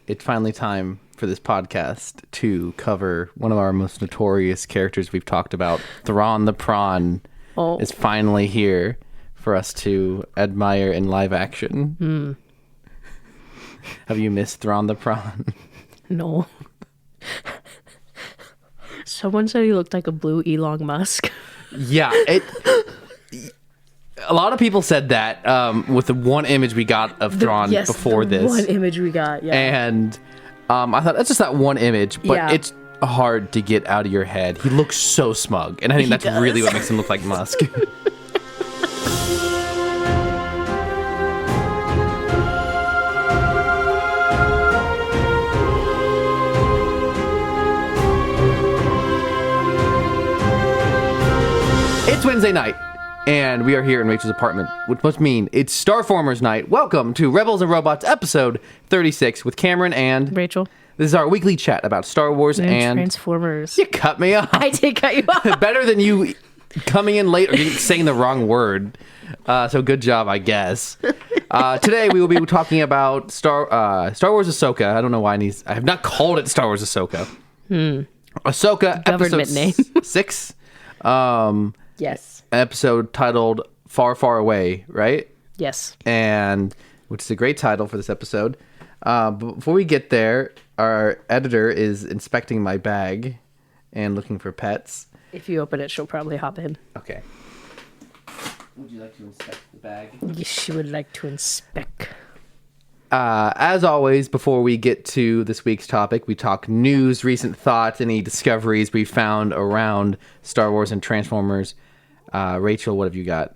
it's finally time for this podcast to cover one of our most notorious characters we've talked about. Thrawn the prawn is finally here for us to admire in live action. Have you missed Thrawn the prawn? No. Someone said he looked like a blue Elon Musk. Yeah, a lot of people said that with the one image we got of Thrawn before this. One image we got, yeah. And I thought that's just that one image, but it's hard to get out of your head. He looks so smug, and I think that's really what makes him look like Musk. It's Wednesday night, and we are here in Rachel's apartment, which must mean it's Starformers night. Welcome to Rebels and Robots episode 36 with Cameron and Rachel. This is our weekly chat about Star Wars and Transformers. You cut me off. I did cut you off. Better than you coming in late or saying the wrong word. So good job, I guess. Today we will be talking about Star Wars Ahsoka. I don't know why I have not called it Star Wars Ahsoka. Ahsoka Government episode name. 6. Yes. An episode titled Far, Far Away, right? Yes. And which is a great title for this episode. But before we get there, our editor is inspecting my bag and looking for pets. If you open it, she'll probably hop in. Okay. Would you like to inspect the bag? Yes, she would like to inspect. As always, before we get to this week's topic, we talk news, recent thoughts, any discoveries we found around Star Wars and Transformers. Rachel, what have you got?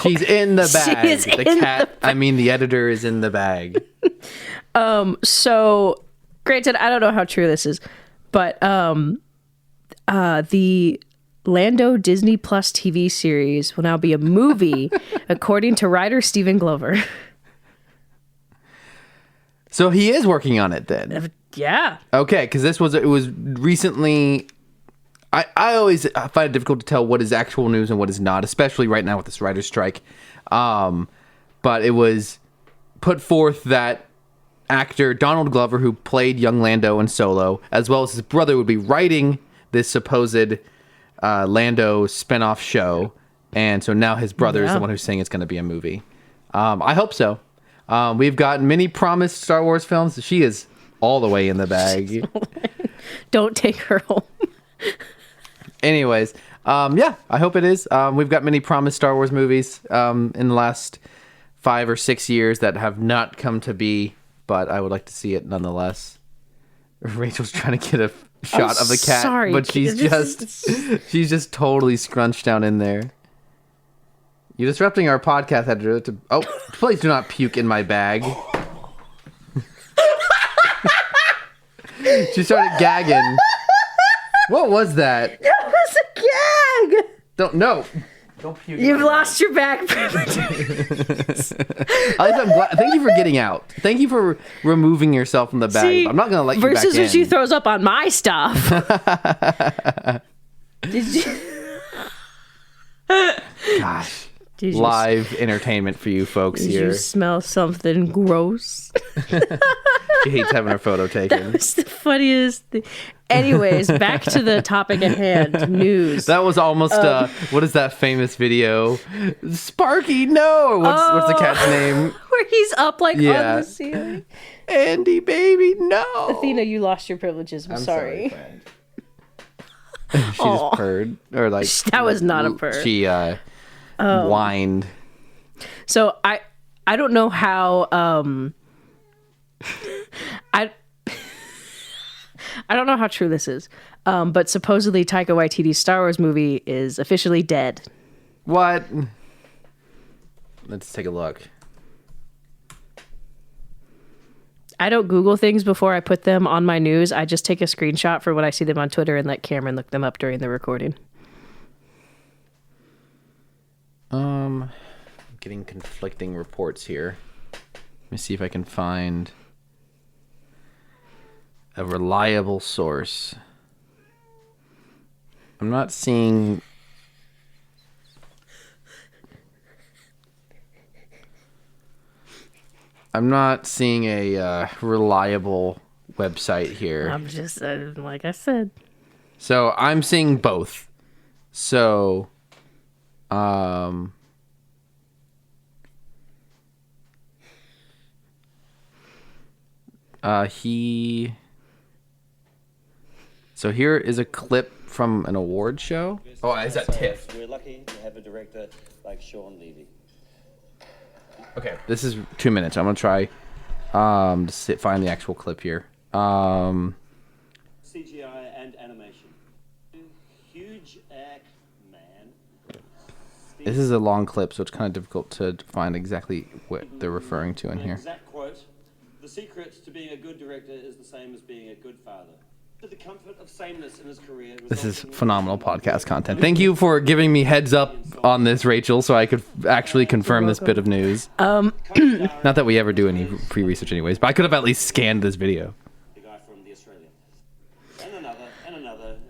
She's in the bag. She is the cat. The editor is in the bag. So, granted, I don't know how true this is, but the Lando Disney Plus TV series will now be a movie, according to writer Stephen Glover. So he is working on it then. Yeah. Okay, because it was recently. I always find it difficult to tell what is actual news and what is not, especially right now with this writer's strike. But it was put forth that actor Donald Glover, who played young Lando in Solo, as well as his brother, would be writing this supposed Lando spinoff show. And so now his brother is the one who's saying it's going to be a movie. I hope so. We've got many promised Star Wars films. She is all the way in the bag. Don't take her home. Anyways, I hope it is. We've got many promised Star Wars movies in the last 5 or 6 years that have not come to be, but I would like to see it nonetheless. Rachel's trying to get a shot of the cat, sorry, but she's just totally scrunched down in there. You're disrupting our podcast editor. Please do not puke in my bag. She started gagging. What was that? That was a gag. Don't puke. You've lost your bag privileges. At least I'm glad. Thank you for getting out. Thank you for removing yourself from the bag. See, I'm not going to let you back in. Versus when she throws up on my stuff. Did you? Gosh. Live entertainment for you folks Did here. you smell something gross? She hates having her photo taken. That's the funniest thing. Anyways, back to the topic at hand. News. That was almost what is that famous video? Sparky, no. Or what's the cat's name? Where he's up on the ceiling. Andy, baby, no. Athena, you lost your privileges. I'm sorry. Friend. She just purred, or like that was not a purr. She whined. So I don't know how I don't know how true this is, but supposedly Taika Waititi's Star Wars movie is officially dead. What? Let's take a look. I don't Google things before I put them on my news. I just take a screenshot for when I see them on Twitter and let Cameron look them up during the recording. I'm getting conflicting reports here. Let me see if I can find a reliable source. I'm not seeing... I'm not seeing a reliable website here. I'm just like I said. So I'm seeing both. So, So here is a clip from an award show. Oh, is that TIFF? We're lucky to have a director like Sean Levy. Okay, this is 2 minutes. I'm gonna try to find the actual clip here. CGI and animation. Huge act, man. This is a long clip, so it's kind of difficult to find exactly what they're referring to in here. Exact quote: "The secret to being a good director is the same as being a good father." The comfort of sameness in his career. This is phenomenal podcast content. Thank you for giving me heads up on this, Rachel, so I could actually confirm this bit of news. Not that we ever do any pre-research anyways, but I could have at least scanned this video. The guy from The Australian. And another,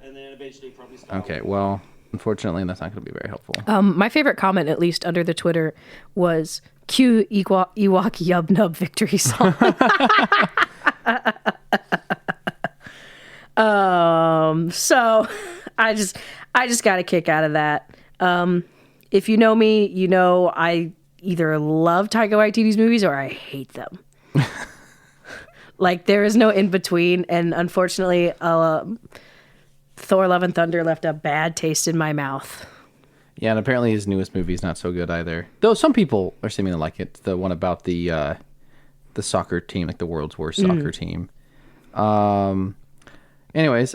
and then eventually probably Star Okay, Wars. well, unfortunately, that's not going to be very helpful. My favorite comment, at least under the Twitter, was cue Ewok Yub Nub victory song. So I just got a kick out of that. If you know me, you know I either love Taika Waititi's movies or I hate them. Like there is no in between, and unfortunately, Thor: Love and Thunder left a bad taste in my mouth. Yeah, and apparently his newest movie is not so good either. Though some people are seeming to like it. The one about the soccer team, like the world's worst soccer team. Anyways,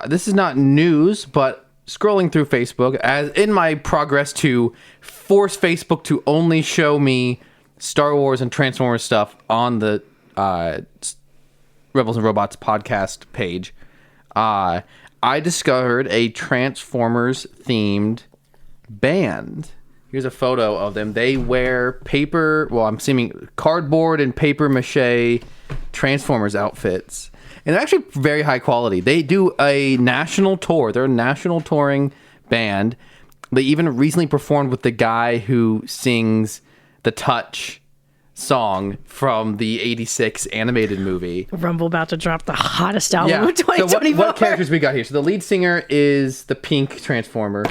this is not news, but scrolling through Facebook, as in my progress to force Facebook to only show me Star Wars and Transformers stuff on the Rebels and Robots podcast page, I discovered a Transformers themed band. Here's a photo of them. They wear I'm assuming cardboard and paper mache Transformers outfits. And they're actually very high quality. They do a national tour. They're a national touring band. They even recently performed with the guy who sings the Touch song from the 86 animated movie. Rumble about to drop the hottest album of So 2024. what characters we got here? So the lead singer is the pink Transformer.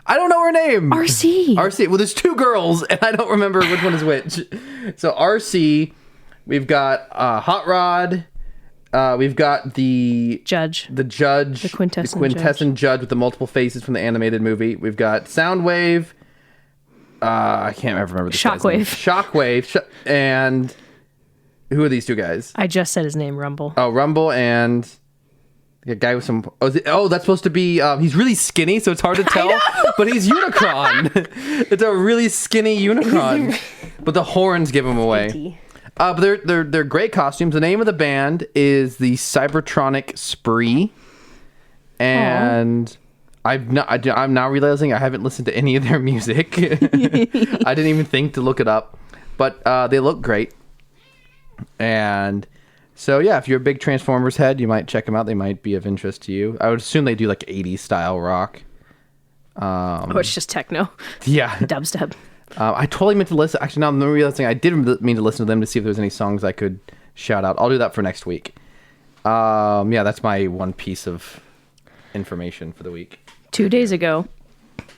I don't know her name. RC. Well, there's two girls, and I don't remember which one is which. So RC, we've got Hot Rod. We've got the Judge. The quintessent judge with the multiple faces from the animated movie. We've got Soundwave. I can't ever remember the Shockwave. And who are these two guys? I just said his name, Rumble. Oh, Rumble and a guy with some. That's supposed to be. He's really skinny, so it's hard to tell. But he's Unicron. It's a really skinny Unicron, but the horns give him away. But they're great costumes. The name of the band is the Cybertronic Spree, and I'm now realizing I haven't listened to any of their music. I didn't even think to look it up, but they look great. And so yeah, if you're a big Transformers head, you might check them out. They might be of interest to you. I would assume they do like 80s style rock. It's just techno. Yeah, Dubstep. I totally meant to listen. Actually, now I'm realizing I did mean to listen to them to see if there's any songs I could shout out. I'll do that for next week. Yeah, that's my one piece of information for the week. 2 days ago,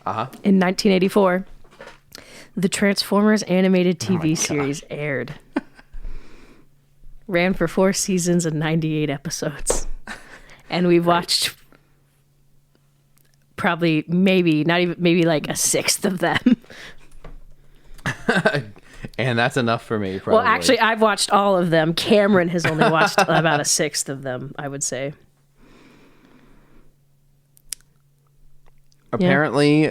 in 1984, the Transformers animated TV series aired. Ran for 4 seasons and 98 episodes. And we've watched probably maybe like a sixth of them. And that's enough for me, probably. Well, actually, I've watched all of them. Cameron has only watched about a sixth of them, I would say. Apparently,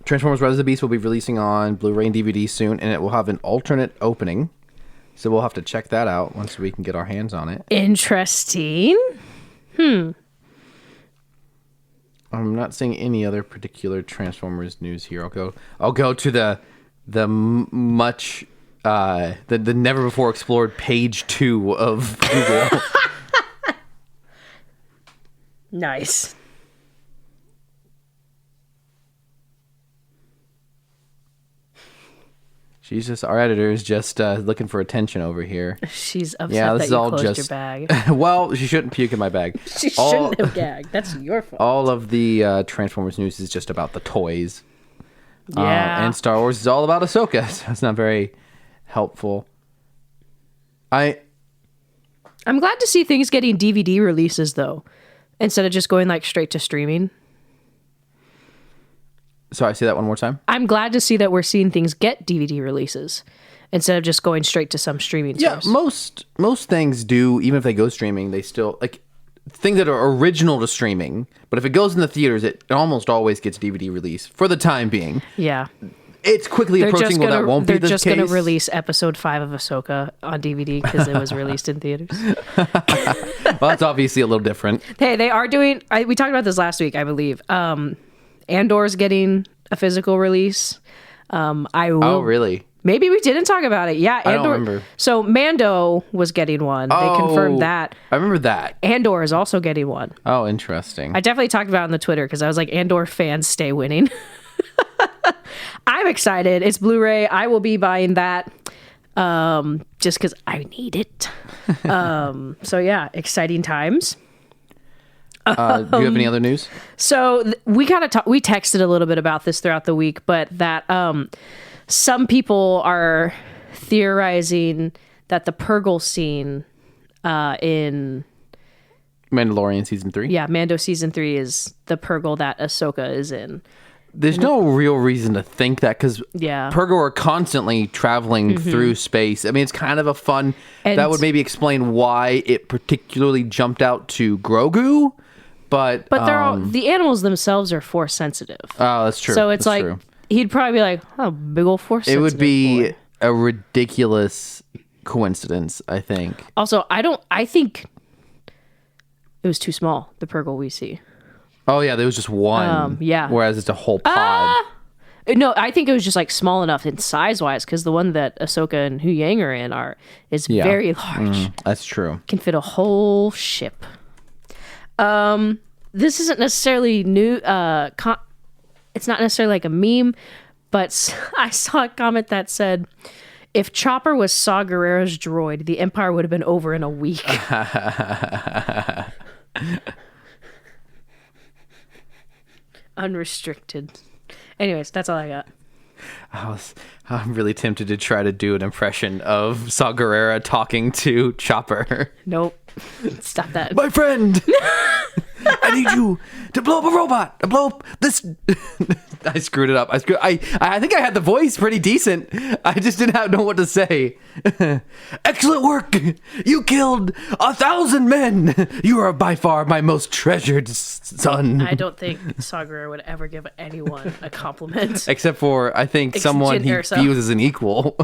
Transformers Rise of the Beast will be releasing on Blu-ray and DVD soon, and it will have an alternate opening. So we'll have to check that out once we can get our hands on it. Interesting. I'm not seeing any other particular Transformers news here. I'll go to the never before explored page 2 of Google. Nice. She's just, our editor is just looking for attention over here. She's upset Yeah, this that is you all closed just your bag. Well, she shouldn't puke in my bag. She shouldn't have gagged. That's your fault. All of the Transformers news is just about the toys. Yeah. And Star Wars is all about Ahsoka, so it's not very helpful. I'm glad to see things getting DVD releases, though, instead of just going like straight to streaming. Sorry, say that one more time. I'm glad to see that we're seeing things get DVD releases instead of just going straight to some streaming Yeah, source. most things do. Even if they go streaming, they still like things that are original to streaming. But if it goes in the theaters, it almost always gets DVD release for the time being. Yeah. It's quickly approaching. Well, that won't be the case. They're just going to release episode 5 of Ahsoka on DVD because it was released in theaters. Well, that's obviously a little different. Hey, they are doing. We talked about this last week, I believe. Andor's getting a physical release. Oh, really? Maybe we didn't talk about it. Yeah, Andor. I don't remember. So Mando was getting one. They confirmed that. I remember that. Andor is also getting one. Oh, interesting. I definitely talked about it on the Twitter because I was like, Andor fans stay winning. I'm excited. It's Blu-ray. I will be buying that just because I need it. So yeah, exciting times. Do you have any other news? So we kind of we texted a little bit about this throughout the week, but that some people are theorizing that the Purgle scene in Mandalorian season 3. Yeah, Mando season 3 is the Purgle that Ahsoka is in. There's no real reason to think that because Purgle are constantly traveling through space. I mean, it's kind of a fun. And that would maybe explain why it particularly jumped out to Grogu. But they're all, the animals themselves are force sensitive. Oh, that's true. So it's that's like true. He'd probably be like, "Oh, big old force." It would be boy. a ridiculous coincidence, I think. Also, I think it was too small. The Purgle we see. Oh yeah, there was just one. Yeah. Whereas it's a whole pod. No, I think it was just like small enough in size wise because the one that Ahsoka and Hu Yang are in is very large. That's true. Can fit a whole ship. This isn't necessarily new. It's not necessarily like a meme, but I saw a comment that said, "If Chopper was Saw Gerrera's droid, the Empire would have been over in a week." Unrestricted. Anyways, that's all I got. I'm really tempted to try to do an impression of Saw Gerrera talking to Chopper. Nope. Stop that. My friend! I need you to blow up a robot. To blow up this. I screwed it up. I think I had the voice pretty decent. I just didn't know what to say. Excellent work. You killed 1,000 men. You are by far my most treasured son. I don't think Saw Gerrera would ever give anyone a compliment. Except for, I think, someone he views as an equal.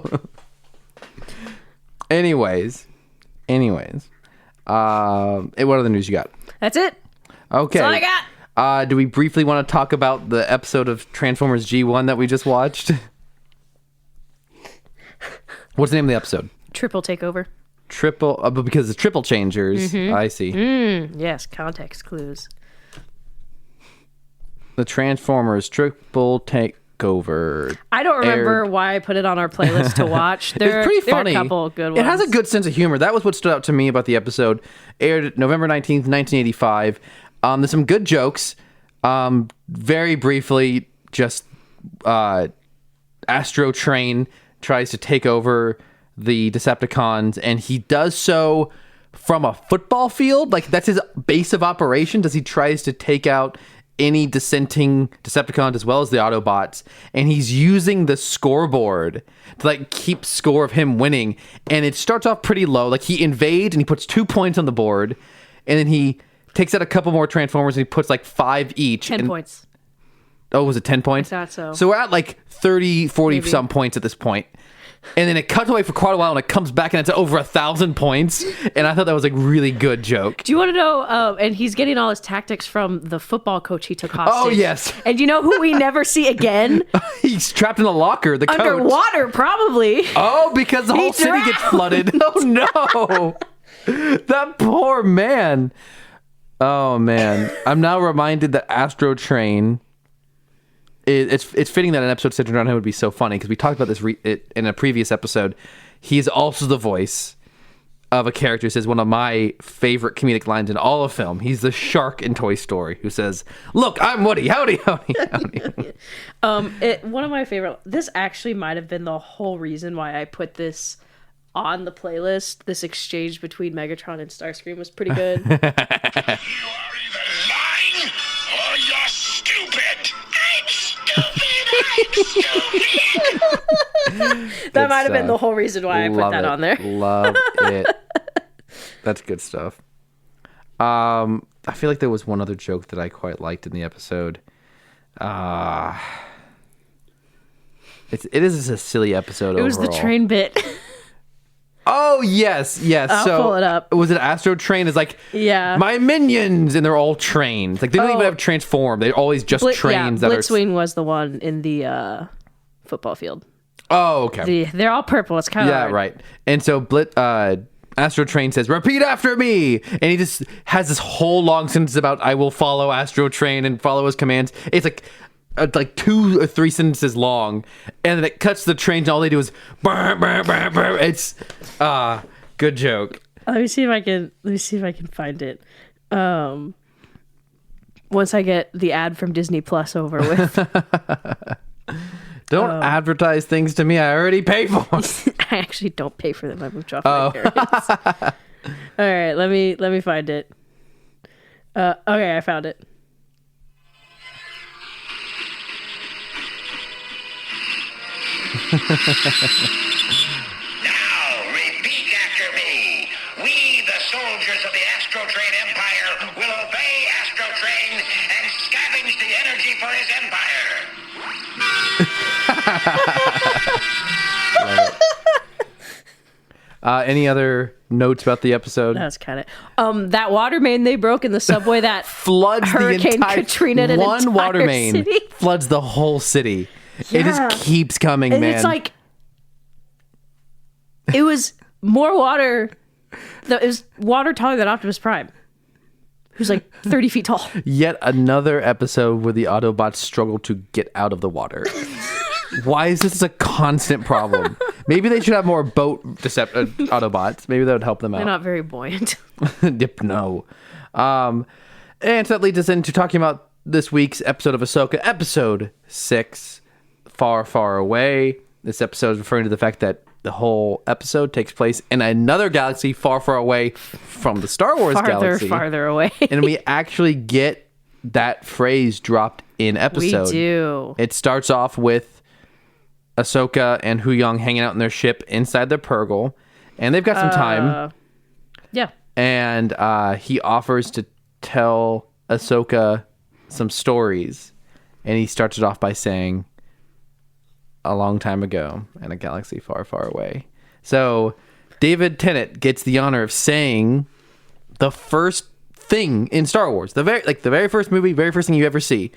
Anyways. What other news you got? That's it. Okay. That's all I got. Do we briefly want to talk about the episode of Transformers G1 that we just watched? What's the name of the episode? Triple Takeover. Because it's triple changers. I see. Yes, context clues. The Transformers Triple Takeover. I don't remember why I put it on our playlist to watch. It's pretty funny. There are a couple of good ones. It has a good sense of humor. That was what stood out to me about the episode. Aired November 19th, 1985. There's some good jokes. Very briefly, just Astro Train tries to take over the Decepticons, and he does so from a football field. Like, that's his base of operation, as he tries to take out any dissenting Decepticons as well as the Autobots, and he's using the scoreboard to like keep score of him winning. And it starts off pretty low. Like, he invades and he puts 2 points on the board, and then he takes out a couple more Transformers and he puts like 5 each. 10 points. Oh, was it 10 points? I thought so. So we're at like 30, 40 Maybe. some points at this point. And then it cuts away for quite a while and it comes back and it's over 1,000 points. And I thought that was like really good joke. Do you want to know? And he's getting all his tactics from the football coach he took hostage. Oh, yes. And you know who we never see again? He's trapped in a locker, the coach. Underwater, probably. Oh, because the whole city gets flooded. Oh, no. That poor man. Oh, man. I'm now reminded that Astro Train it's fitting that an episode centered around him would be so funny because we talked about this in a previous episode. He's also the voice of a character who says one of my favorite comedic lines in all of film. He's the shark in Toy Story who says, "Look, I'm Woody. Howdy, howdy, howdy." One of my favorite. This actually might have been the whole reason why I put this on the playlist. This exchange between Megatron and Starscream was pretty good. You are either lying or you're stupid. I'm stupid. That might have been the whole reason why I put that on there. Love it. That's good stuff. I feel like there was one other joke that I quite liked in the episode. It is a silly episode. It was the train bit. Oh yes. I'll pull it up. Was it Astro Train? Is like, yeah, my minions, and they're all trains. Like they don't even have transformed. They're always just trains. Yeah, Blitzwing was the one in the football field. Oh, okay. They're all purple. It's kind of hard. Right. And so Astro Train says, "Repeat after me," and he just has this whole long sentence about "I will follow Astro Train and follow his commands." It's like 2 or 3 sentences long, and then it cuts the train, and all they do is burr, burr, burr, burr. It's good joke. Let me see if I can find it. Once I get the ad from Disney Plus over with. Don't advertise things to me I already pay for. I actually don't pay for them. I moved off my parents. All right, let me find it. Okay, I found it. Now, repeat after me. We, the soldiers of the Astro Train Empire, will obey Astro Train and scavenge the energy for his empire. Any other notes about the episode? That was kind of that water main they broke in the subway that floods Hurricane the entire Katrina did one entire water main city. floods the whole city. Yeah. It just keeps coming, and man. It's like it was more water. It was water taller than Optimus Prime, who's like 30 feet tall. Yet another episode where the Autobots struggle to get out of the water. Why is this a constant problem? Maybe they should have more boat Autobots. Maybe that would help them out. They're not very buoyant. Yep, no. And so that leads us into talking about this week's episode of Ahsoka, episode 6, Far, Far Away. This episode is referring to the fact that the whole episode takes place in another galaxy far, far away from the Star Wars galaxy. Farther away. And we actually get that phrase dropped in episode. We do. It starts off with Ahsoka and Huyang hanging out in their ship inside the Purgle, and they've got some time. Yeah. And he offers to tell Ahsoka some stories, and he starts it off by saying, "A long time ago in a galaxy far, far away." So David Tennant gets the honor of saying the first thing in Star Wars, the very first movie, very first thing you ever see,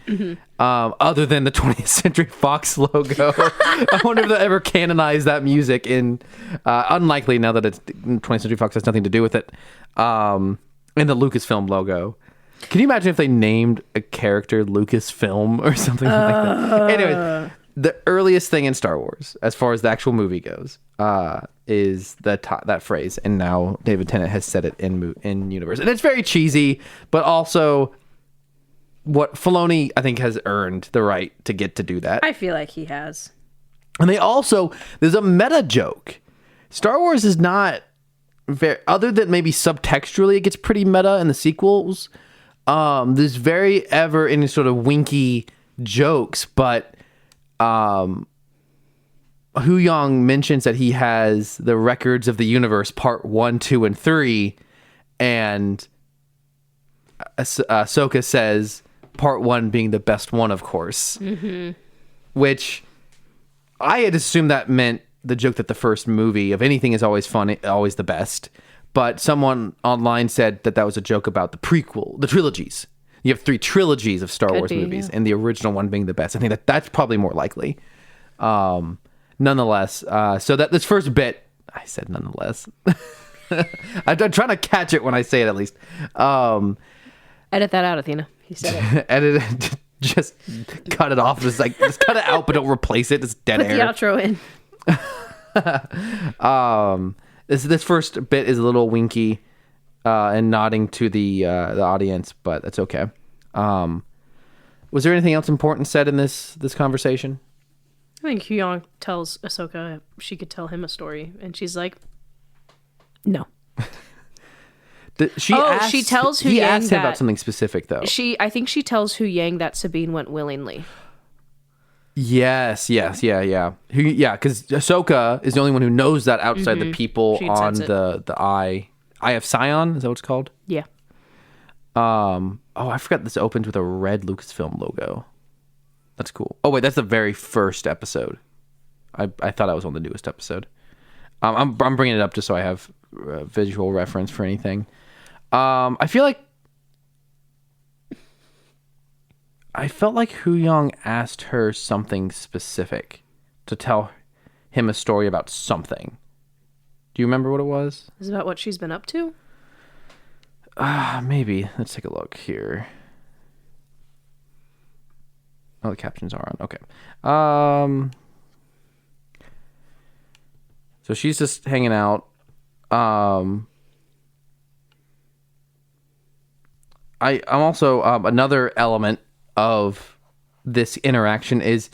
other than the 20th Century Fox logo. I wonder if they'll ever canonize that music in unlikely now that it's 20th Century Fox has nothing to do with it, in the Lucasfilm logo. Can you imagine if they named a character Lucasfilm or something like that? Anyway, the earliest thing in Star Wars, as far as the actual movie goes, is that phrase, and now David Tennant has said it in universe, and it's very cheesy, but also what Filoni I think has earned the right to get to do that. I feel like he has. And there's a meta joke. Star Wars is not very, other than maybe subtextually, it gets pretty meta in the sequels. There's very ever any sort of winky jokes, but Huyang mentions that he has the records of the universe, part 1, 2, and 3, and Ahsoka says part 1 being the best one, of course, which I had assumed that meant the joke that the first movie of anything is always fun, always the best. But someone online said that was a joke about the prequel, the trilogies. You have 3 trilogies of Star Wars movies, and the original one being the best. I think that's probably more likely. Nonetheless, so that this first bit, I said nonetheless. I'm trying to catch it when I say it, at least. Edit that out, Athena. He said it. Edit it. just cut it off. Just cut it out, but don't replace it. It's dead Put air. the outro in. This first bit is a little winky and nodding to the audience, but that's okay. Was there anything else important said in this conversation? I think Huyang tells Ahsoka she could tell him a story, and she's like, "No." She tells he Huyang asked him that- about something specific though. I think she tells Huyang that Sabine went willingly. Yes, yeah. Because Ahsoka is the only one who knows that outside the people She on says it. the Eye of Sion. Is that what it's called? Yeah. I forgot this opens with a red Lucasfilm logo. That's cool. Oh wait, that's the very first episode. I thought I was on the newest episode. I'm bringing it up just so I have visual reference for anything. I felt like Huyang asked her something specific to tell him a story about something. Do you remember what it was? Is about what she's been up to? Maybe. Let's take a look here. Oh, the captions are on. Okay. So she's just hanging out. I'm also another element of this interaction is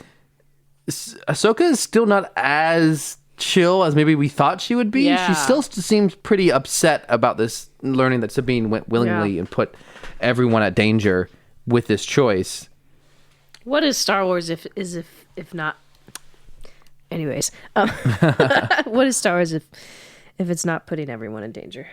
Ahsoka is still not as chill as maybe we thought she would be. Yeah. She still seems pretty upset about this, learning that Sabine went willingly and put everyone at danger with this choice. What is Star Wars if not? Anyways, what is Star Wars if it's not putting everyone in danger?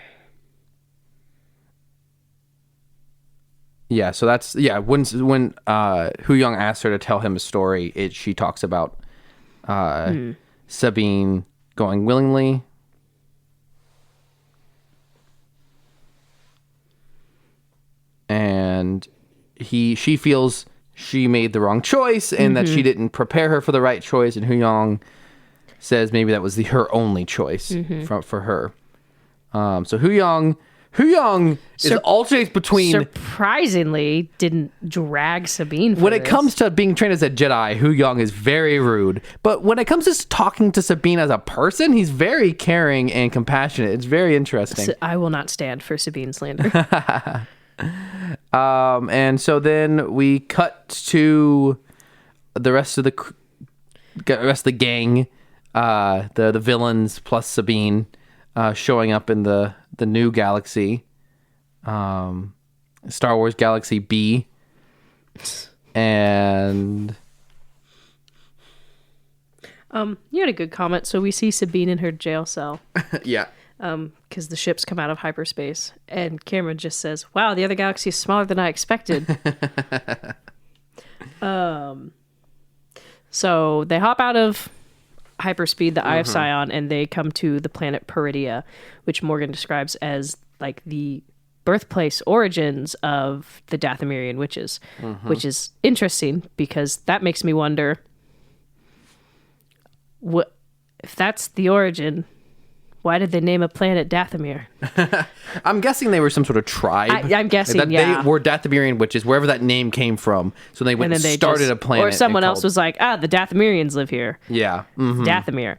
Yeah, so that's when Huyang asked her to tell him a story, she talks about Sabine going willingly. And she feels she made the wrong choice and that she didn't prepare her for the right choice, and Huyang says maybe that was her only choice for her. So Huyang alternates between... Surprisingly, didn't drag Sabine for when it this. comes to being trained as a Jedi, Huyang is very rude. But when it comes to talking to Sabine as a person, he's very caring and compassionate. It's very interesting. I will not stand for Sabine slander. And so then we cut to the rest of the gang, the villains plus Sabine, showing up in the new galaxy, Star Wars Galaxy B, and you had a good comment. So we see Sabine in her jail cell. yeah. Because the ships come out of hyperspace, and Cameron just says, "Wow, the other galaxy is smaller than I expected." So they hop out of hyperspeed, the Eye of Sion, and they come to the planet Peridia, which Morgan describes as like the birthplace origins of the Dathomirian witches, which is interesting because that makes me wonder, what if that's the origin? Why did they name a planet Dathomir? I'm guessing they were some sort of tribe. I'm guessing, that yeah. They were Dathomirian witches, wherever that name came from. So they went and they started a planet. Or someone else called... was like, the Dathomirians live here. Yeah. Mm-hmm. Dathomir.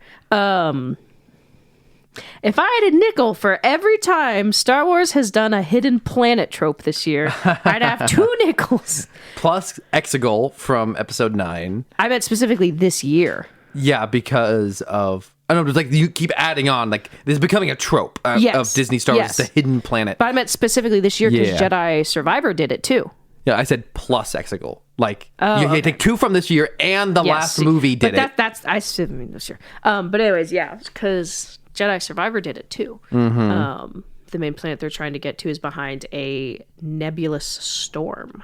If I had a nickel for every time Star Wars has done a hidden planet trope this year, I'd have 2 nickels. Plus Exegol from episode 9. I meant specifically this year. Yeah, because of... I don't know, it's like you keep adding on, like this is becoming a trope of Disney Star Wars, the hidden planet. But I meant specifically this year because Yeah. Jedi Survivor did it too. Yeah, I said plus Exegol. Like, you take 2 from this year and the last movie did it. That's I mean this year. But anyways, yeah, because Jedi Survivor did it too. The main planet they're trying to get to is behind a nebulous storm.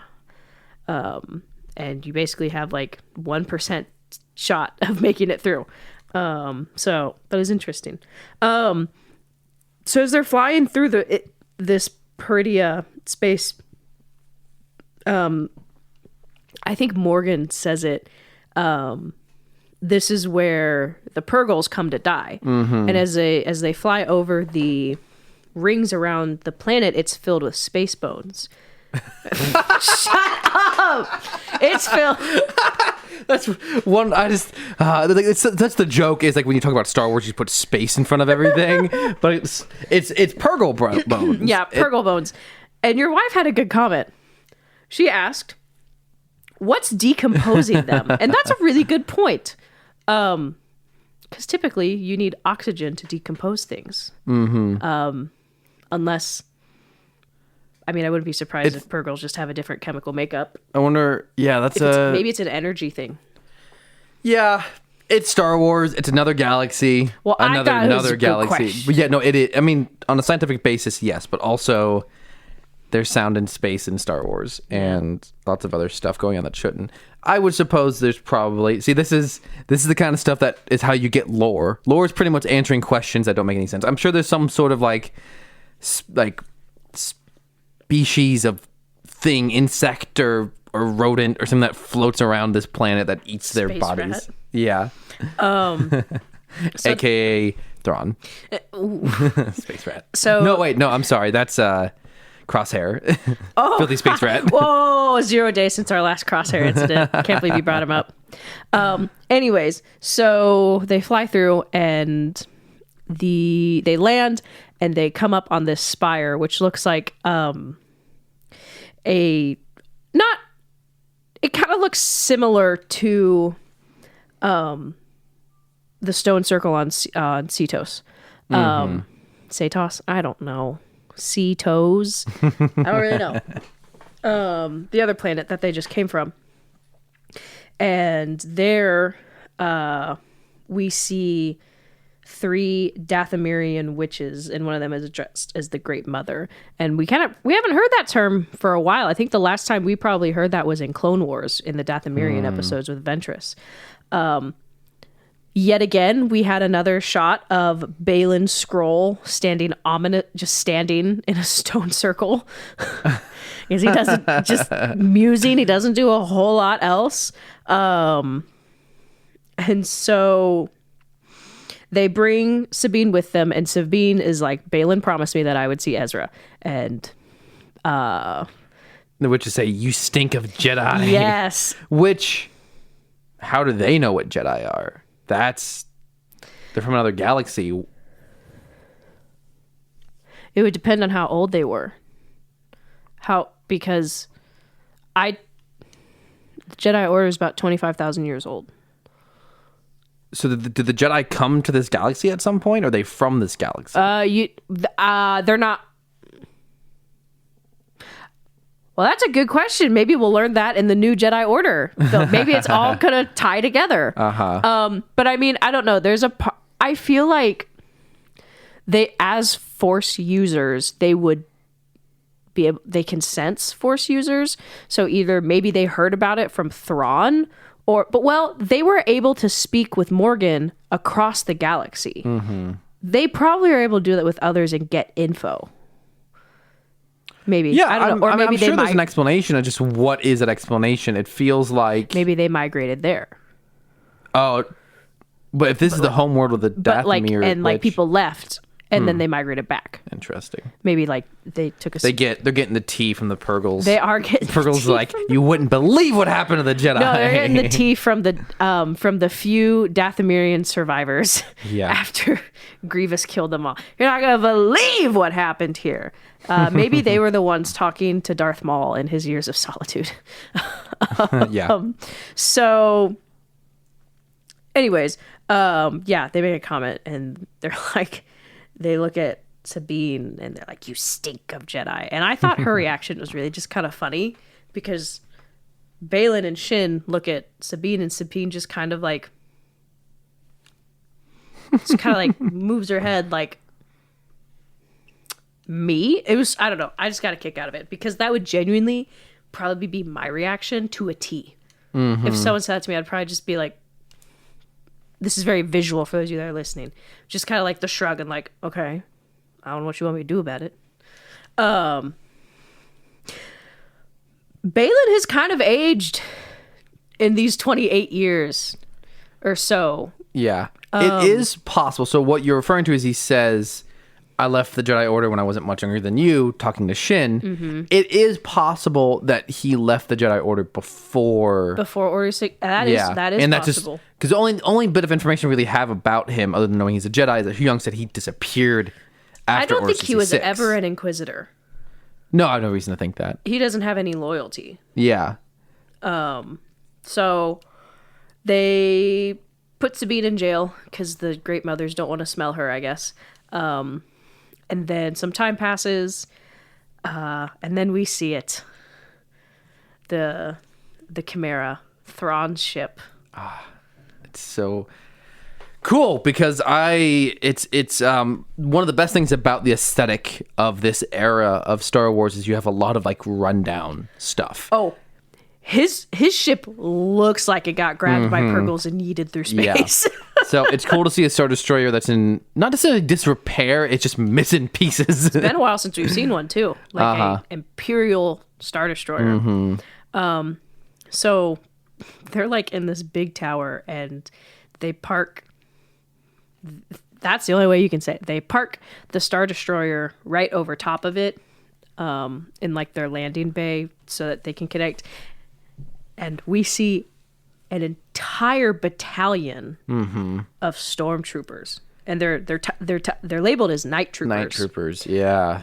And you basically have like 1% shot of making it through. So that was interesting. So as they're flying through this Peridia space, I think Morgan says it. This is where the Purgles come to die, and as they fly over the rings around the planet, it's filled with space bones. Shut up! It's Phil. That's one. I just that's the joke is like when you talk about Star Wars, you put space in front of everything, but it's Purgle bones. Yeah, Purgle bones. And your wife had a good comment. She asked, "What's decomposing them?" And that's a really good point. Because typically you need oxygen to decompose things. Unless, I mean, I wouldn't be surprised if Purgles just have a different chemical makeup. I wonder. Yeah, that's Maybe it's an energy thing. Yeah, it's Star Wars. It's another galaxy. Well, another galaxy. But yeah, no, it is. I mean, on a scientific basis, yes, but also there's sound in space in Star Wars and lots of other stuff going on that shouldn't. I would suppose there's probably this is the kind of stuff that is how you get lore. Lore is pretty much answering questions that don't make any sense. I'm sure there's some sort of like species of thing, insect or rodent or something that floats around this planet that eats their Space bodies. rat. Yeah. AKA Thrawn. Space rat. So no, wait, no, I'm sorry. That's Crosshair. Filthy space rat. Whoa, 0 days since our last Crosshair incident. Can't believe you brought him up. Anyways, so they fly through and they land and they come up on this spire, which looks like it kind of looks similar to the stone circle on Cetos. Cetos? I don't know. Cetos? I don't really know. The other planet that they just came from. And there we see 3 Dathomirian witches, and one of them is addressed as the Great Mother. And we haven't heard that term for a while. I think the last time we probably heard that was in Clone Wars in the Dathomirian episodes with Ventress. Yet again, we had another shot of Balin Scroll standing just standing in a stone circle. Because he doesn't just musing. He doesn't do a whole lot else. And so they bring Sabine with them, and Sabine is like, Balin promised me that I would see Ezra. And the witches say, "You stink of Jedi." yes. Which, how do they know what Jedi are? They're from another galaxy. It would depend on how old they were. Because the Jedi Order is about 25,000 years old. So did the Jedi come to this galaxy at some point? Or are they from this galaxy? They're not. Well, that's a good question. Maybe we'll learn that in the new Jedi Order. So maybe it's all gonna tie together. But I mean, I don't know. I feel like as Force users, they can sense Force users. So either maybe they heard about it from Thrawn, they were able to speak with Morgan across the galaxy. They probably are able to do that with others and get info. Maybe. Yeah, I don't know. Or maybe I'm sure there's an explanation of just what is that explanation. It feels like maybe they migrated there. Oh, but if this is the home world of the Dathomir, like people left and then they migrated back. Interesting. Maybe like they took a. They're getting the tea from the Purgles. They are getting Purgles like you wouldn't believe what happened to the Jedi. No, they're getting the tea from the few Dathomirian survivors. Yeah. After Grievous killed them all, you're not gonna believe what happened here. Maybe they were the ones talking to Darth Maul in his years of solitude. Yeah. So, anyways, they make a comment and they're like, they look at Sabine and they're like, "You stink of Jedi." And I thought her reaction was really just kind of funny because Balin and Shin look at Sabine and Sabine just kind of like moves her head like, me? It was, I don't know. I just got a kick out of it because that would genuinely probably be my reaction to a T. If someone said that to me, I'd probably just be like, this is very visual for those of you that are listening. Just kind of like the shrug and like, okay, I don't know what you want me to do about it. Balin has kind of aged in these 28 years or so. Yeah. It is possible. So what you're referring to is he says, I left the Jedi Order when I wasn't much younger than you, talking to Shin. It is possible that he left the Jedi Order before Order 6. That is and that's possible. Because the only bit of information we really have about him, other than knowing he's a Jedi, is that Hugh Young said he disappeared after I don't Order think he was 66. ever an Inquisitor. No, I have no reason to think that. He doesn't have any loyalty. Yeah. So they put Sabine in jail because the Great Mothers don't want to smell her, I guess. And then some time passes, and then we see it. The Chimera, Thrawn's ship. It's so cool because it's one of the best things about the aesthetic of this era of Star Wars is you have a lot of like rundown stuff. Oh, his ship looks like it got grabbed by Purgles and yeeted through space. Yeah. So it's cool to see a Star Destroyer that's in not necessarily disrepair, it's just missing pieces. It's been a while since we've seen one too, like a Imperial Star Destroyer. So they're like in this big tower and they park. That's the only way you can say it. They park the Star Destroyer right over top of it, in like their landing bay so that they can connect. And we see an entire battalion of stormtroopers, and they're labeled as night troopers. Night troopers, yeah.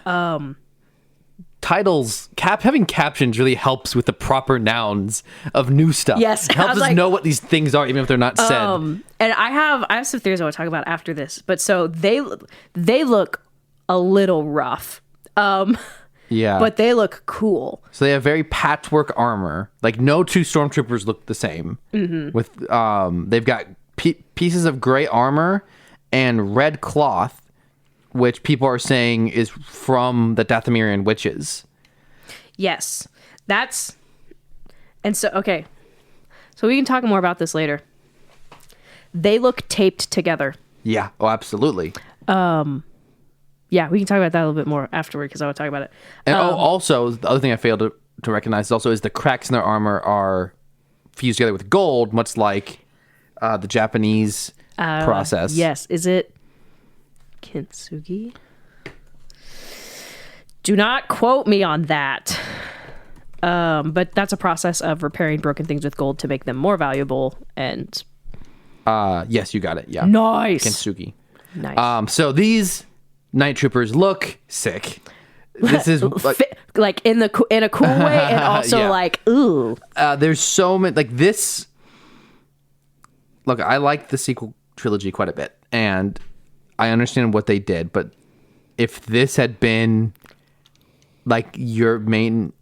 Titles, having captions really helps with the proper nouns of new stuff. Yes, it helps us know what these things are, even if they're not said. And I have some theories I want to talk about after this, but so they look a little rough. Yeah. But they look cool. So they have very patchwork armor. Like no two stormtroopers look the same. With they've got pieces of gray armor and red cloth, which people are saying is from the Dathomirian witches. Yes. And so okay. So we can talk more about this later. They look taped together. Yeah. Oh, absolutely. Yeah, we can talk about that a little bit more afterward because I want to talk about it. And also, the other thing I failed to recognize also is the cracks in their armor are fused together with gold, much like the Japanese process. Yes. Is it Kintsugi? Do not quote me on that. But that's a process of repairing broken things with gold to make them more valuable. And yes, you got it. Yeah. nice. Kintsugi. Nice. So these night troopers look sick. This is like in a cool way, and also Yeah. like ooh. There's so many like this. Look, I like the sequel trilogy quite a bit, and I understand what they did. But if this had been like your main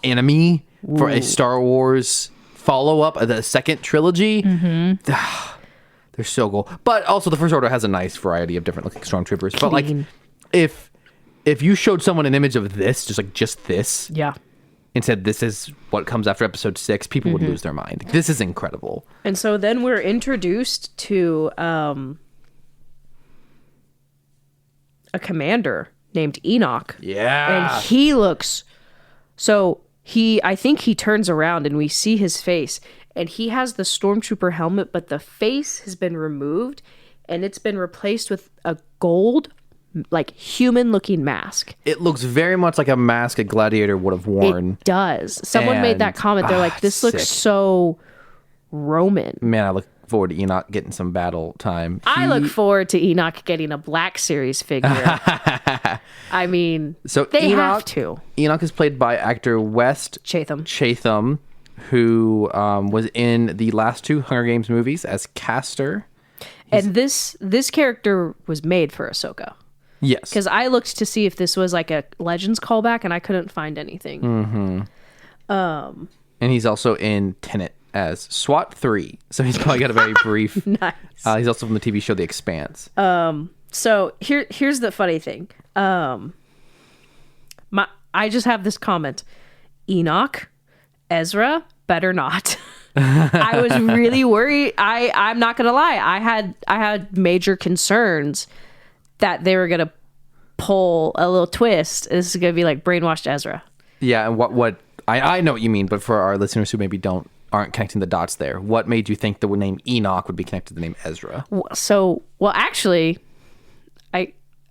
enemy for a Star Wars follow-up of the second trilogy, they're so cool. But also, the First Order has a nice variety of different looking stormtroopers. But like, if you showed someone an image of this, just this, Yeah. and said this is what comes after Episode 6, people would lose their mind. This is incredible. And so then we're introduced to a commander named Enoch. Yeah. And he looks I think he turns around and we see his face, and he has the stormtrooper helmet, but the face has been removed and it's been replaced with a gold, like human looking mask. It looks very much like a mask a gladiator would have worn. It does. Someone made that And- comment. They're like, this looks sick. so Roman. Man, I look forward to Enoch getting some battle time. I look forward to Enoch getting a Black Series figure. I mean, So they Enoch, have to. Enoch is played by actor West Chatham. who was in the last two Hunger Games movies as Castor. And this character was made for Ahsoka. Yes. Because I looked to see if this was like a Legends callback, and I couldn't find anything. And he's also in Tenet as SWAT 3. So he's probably got a very brief... Nice. He's also from the TV show The Expanse. So here's the funny thing. I just have this comment. Enoch, Ezra, better not. I was really worried. I'm not gonna lie. I had major concerns that they were gonna pull a little twist. This is gonna be like brainwashed Ezra. Yeah, and what I know what you mean, but for our listeners who maybe aren't connecting the dots there, what made you think the name Enoch would be connected to the name Ezra? Actually,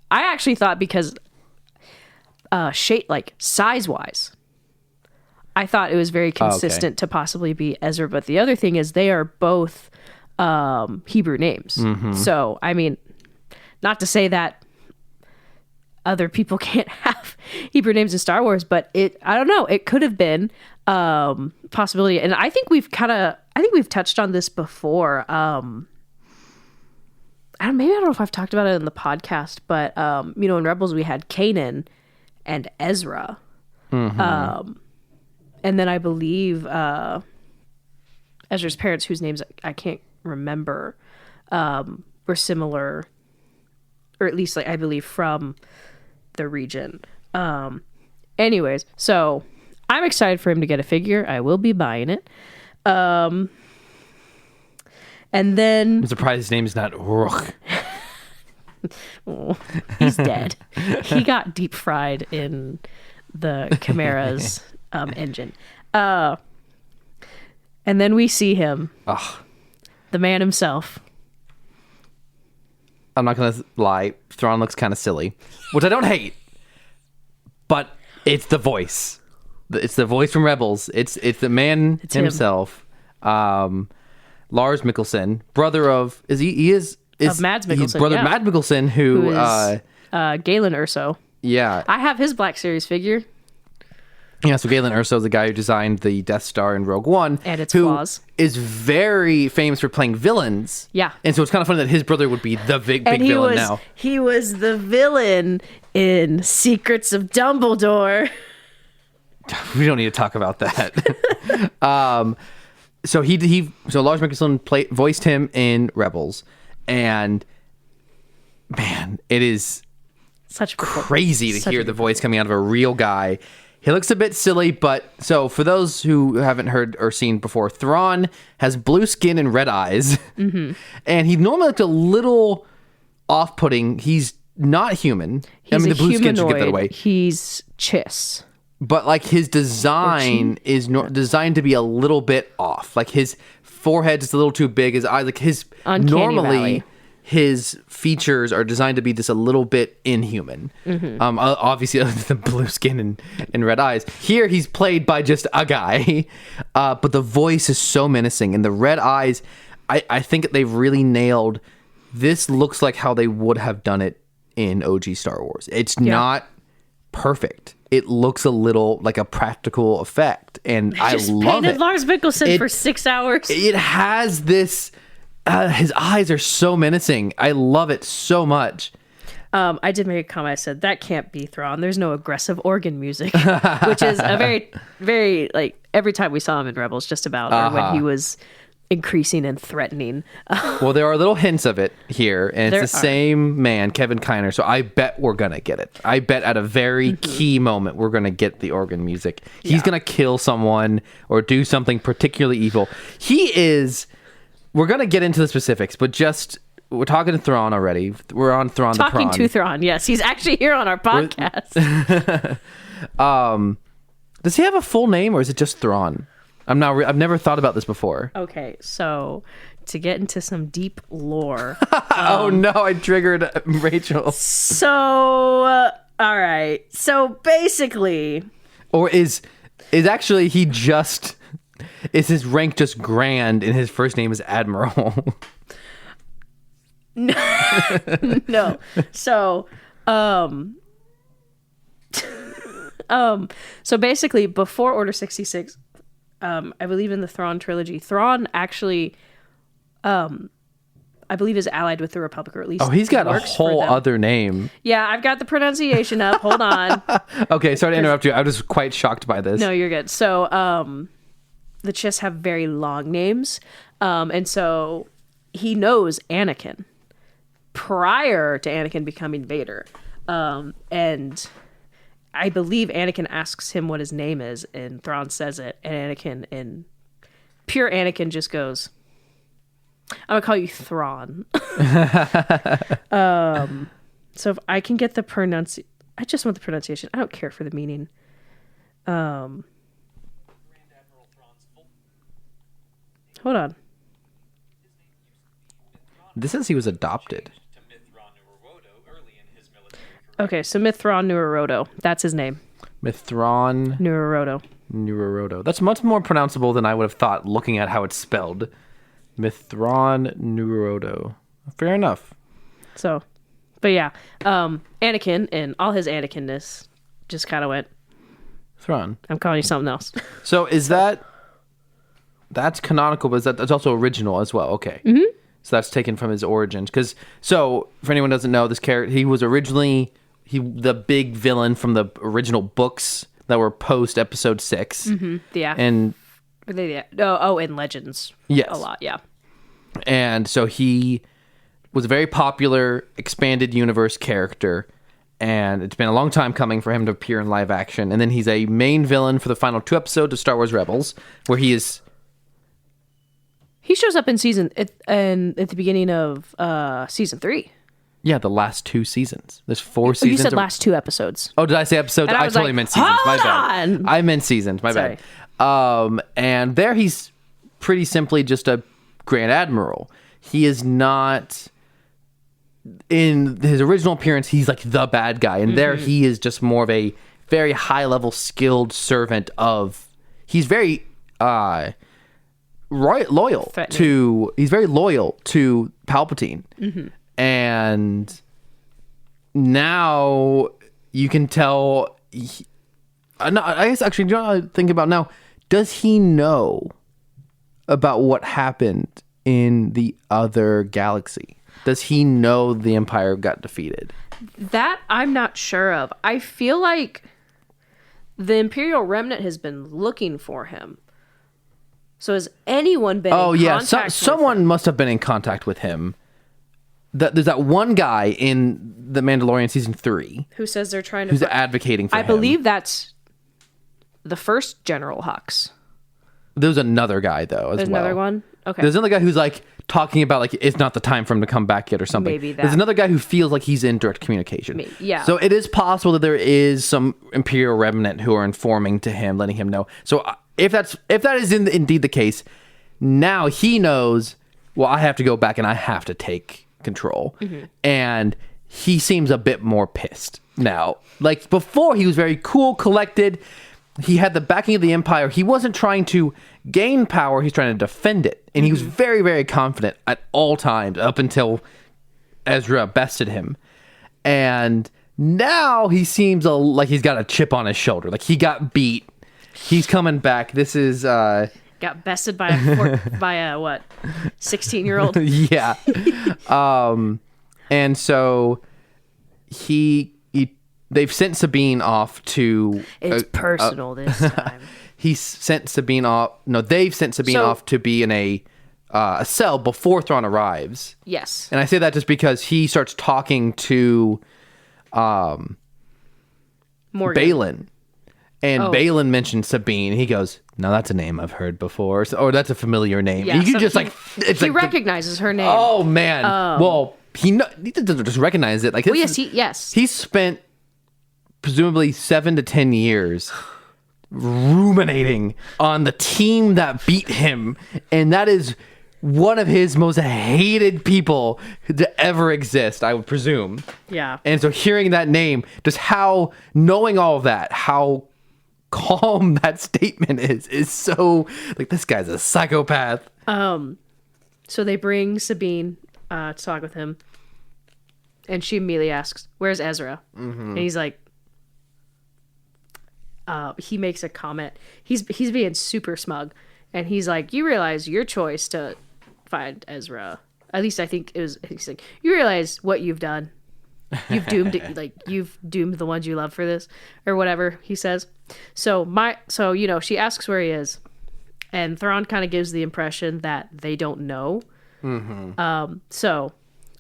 I actually thought because shape, like size wise, I thought it was very consistent to possibly be Ezra. But the other thing is they are both Hebrew names. So, I mean, not to say that other people can't have Hebrew names in Star Wars, but I don't know. It could have been possibility. And I think we've touched on this before. Maybe I don't know if I've talked about it in the podcast, but in Rebels we had Kanan and Ezra. And then I believe Ezra's parents, whose names I can't remember, were similar, or at least like I believe from the region. Anyways, so I'm excited for him to get a figure. I will be buying it. And then I'm surprised his name is not Uruk. Oh, he's dead. He got deep fried in the Chimera's engine. And then we see him, the man himself. I'm not gonna lie, Thrawn looks kind of silly, which I don't hate, but it's the voice. It's the voice from Rebels. It's the man himself. Lars Mikkelsen, brother of of Mads Mikkelsen. He's brother of Mads Mikkelsen, who is Galen Erso. Yeah, I have his Black Series figure. Yeah, so Galen Erso is the guy who designed the Death Star in Rogue One. And its flaws. Is very famous for playing villains. Yeah. And so it's kind of funny that his brother would be the big villain now. He was the villain in Secrets of Dumbledore. We don't need to talk about that. So Lars Mikkelsen voiced him in Rebels. And, man, it is such crazy to hear the voice coming out of a real guy. He looks a bit silly, but so for those who haven't heard or seen before, Thrawn has blue skin and red eyes. And he normally looked a little off-putting. He's not human. The blue skin should get that away. He's Chiss. But like his design is designed to be a little bit off. Like his forehead is a little too big. His eyes, like his Uncanny Valley. His features are designed to be just a little bit inhuman. Obviously, other than the blue skin and red eyes. Here, he's played by just a guy, but the voice is so menacing, and the red eyes. I think they've really nailed. This looks like how they would have done it in OG Star Wars. It's not perfect. It looks a little like a practical effect, and I love it. Painted Lars Mikkelsen for 6 hours. It has this. His eyes are so menacing. I love it so much. I did make a comment. I said, that can't be Thrawn. There's no aggressive organ music, which is a very, very, like, every time we saw him in Rebels, just about, or when he was increasing and threatening. Well, there are little hints of it here, and it's the same man, Kevin Kiner, so I bet we're going to get it. I bet at a very key moment, we're going to get the organ music. He's going to kill someone or do something particularly evil. We're going to get into the specifics, but we're talking to Thrawn already. We're on Thrawn the Prawn. Talking to Thrawn, yes. He's actually here on our podcast. Does he have a full name, or is it just Thrawn? I've never thought about this before. Okay, so to get into some deep lore. Oh no, I triggered Rachel. So, all right. So basically... Or is actually he just... Is his rank just Grand and his first name is Admiral? No. So, so basically, before Order 66, I believe in the Thrawn trilogy, Thrawn actually, I believe is allied with the Republic, or at least he's got a whole other name. Yeah, I've got the pronunciation up. Hold on. Okay, sorry to interrupt you. I was quite shocked by this. No, you're good. So, the Chiss have very long names, and so he knows Anakin prior to Anakin becoming Vader, and I believe Anakin asks him what his name is, and Thrawn says it, and Anakin, in pure Anakin, just goes, "I'm gonna call you Thrawn." So if I can get the I just want the pronunciation. I don't care for the meaning. Hold on. This says he was adopted. Okay, so Thrawn Nururodo. That's his name. Thrawn Nururodo. Nururodo. That's much more pronounceable than I would have thought looking at how it's spelled. Thrawn Nururodo. Fair enough. So, but yeah, Anakin and all his Anakinness just kind of went, Thrawn. I'm calling you something else. So is that's canonical, but that's also original as well. Okay. Mm-hmm. So that's taken from his origins. So for anyone who doesn't know, this character, he was originally the big villain from the original books that were post episode 6. Mm-hmm. Yeah. And in Legends. Yes. A lot, yeah. And so he was a very popular expanded universe character, and it's been a long time coming for him to appear in live action. And then he's a main villain for the final 2 episodes of Star Wars Rebels, where he shows up in at the beginning of season 3. Yeah, the last 2 seasons. There's 4 seasons. You said last 2 episodes. Oh, did I say episodes? And I totally meant seasons. My bad. I meant seasons. My Sorry. bad. And there he's pretty simply just a Grand Admiral. He is not... In his original appearance, he's like the bad guy. And there he is just more of a very high-level skilled servant of... He's very loyal to... He's very loyal to Palpatine. Mm-hmm. And now you can tell... I guess, actually, do you know what I think about now? Does he know about what happened in the other galaxy? Does he know the Empire got defeated? That I'm not sure of. I feel like the Imperial Remnant has been looking for him. So has anyone been in contact with someone him? Must have been in contact with him. There's that one guy in The Mandalorian season 3 who says they're trying to... Who's advocating for him. I believe that's the first General Hux. There's another guy, though, as There's well. another one? Okay. There's another guy who's like talking about like it's not the time for him to come back yet or something. Maybe that. There's another guy who feels like he's in direct communication. Yeah. So it is possible that there is some Imperial Remnant who are informing to him, letting him know. So if that is indeed the case, now he knows, well, I have to go back and I have to take control. Mm-hmm. And he seems a bit more pissed now. Like before, he was very cool, collected. He had the backing of the Empire. He wasn't trying to gain power. He's trying to defend it. And he was very, very confident at all times up until Ezra bested him. And now he seems like he's got a chip on his shoulder. Like he got beat. He's coming back. This is... Got bested by a 16-year-old? Yeah. And so they've sent Sabine off to... It's personal this time. They've sent Sabine off to be in a cell before Thrawn arrives. Yes. And I say that just because he starts talking to Morgan. Balin. And Balin mentions Sabine. He goes, no, that's a name I've heard before. Or that's a familiar name. Yeah, and you so can just he recognizes her name. Oh, man. Well, he doesn't just recognize it. Like, yes. He spent presumably 7 to 10 years ruminating on the team that beat him, and that is one of his most hated people to ever exist, I would presume. Yeah. And so hearing that name, just knowing all of that, how calm that statement is so like, this guy's a psychopath. So they bring Sabine to talk with him, and she immediately asks, "Where's Ezra?" Mm-hmm. And he's like, he makes a comment. He's being super smug, and he's like, "You realize your choice to find Ezra? At least I think it was." He's like, "You realize what you've done? You've doomed you've doomed the ones you love for this, or whatever." He says. So she asks where he is, and Thrawn kind of gives the impression that they don't know. Mm-hmm. So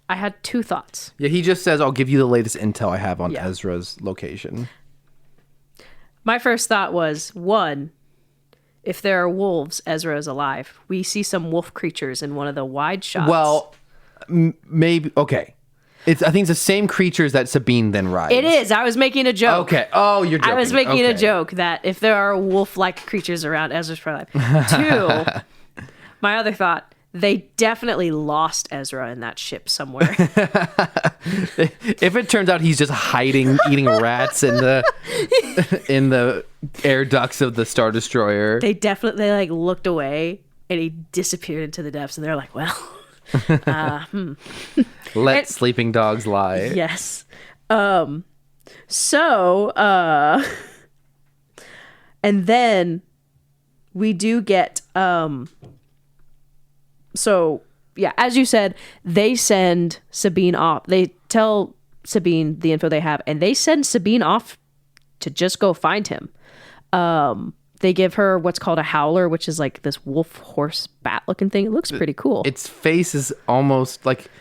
I had 2 thoughts. Yeah, he just says, "I'll give you the latest intel I have on Ezra's location." My first thought was, 1, if there are wolves, Ezra is alive. We see some wolf creatures in one of the wide shots. Well, maybe. Okay. I think it's the same creatures that Sabine then rides. It is. I was making a joke. Okay. Oh, you're joking. I was making a joke that if there are wolf-like creatures around, Ezra's alive. 2, my other thought, they definitely lost Ezra in that ship somewhere. If it turns out he's just hiding, eating rats in the air ducts of the Star Destroyer. They like looked away and he disappeared into the depths, and they're like, well, Let sleeping dogs lie. yes. So, and then we do get, so yeah, as you said, they send Sabine off. They tell Sabine the info they have, and they send Sabine off to just go find him. They give her what's called a howler, which is like this wolf horse bat looking thing. It looks pretty cool. Its face is almost like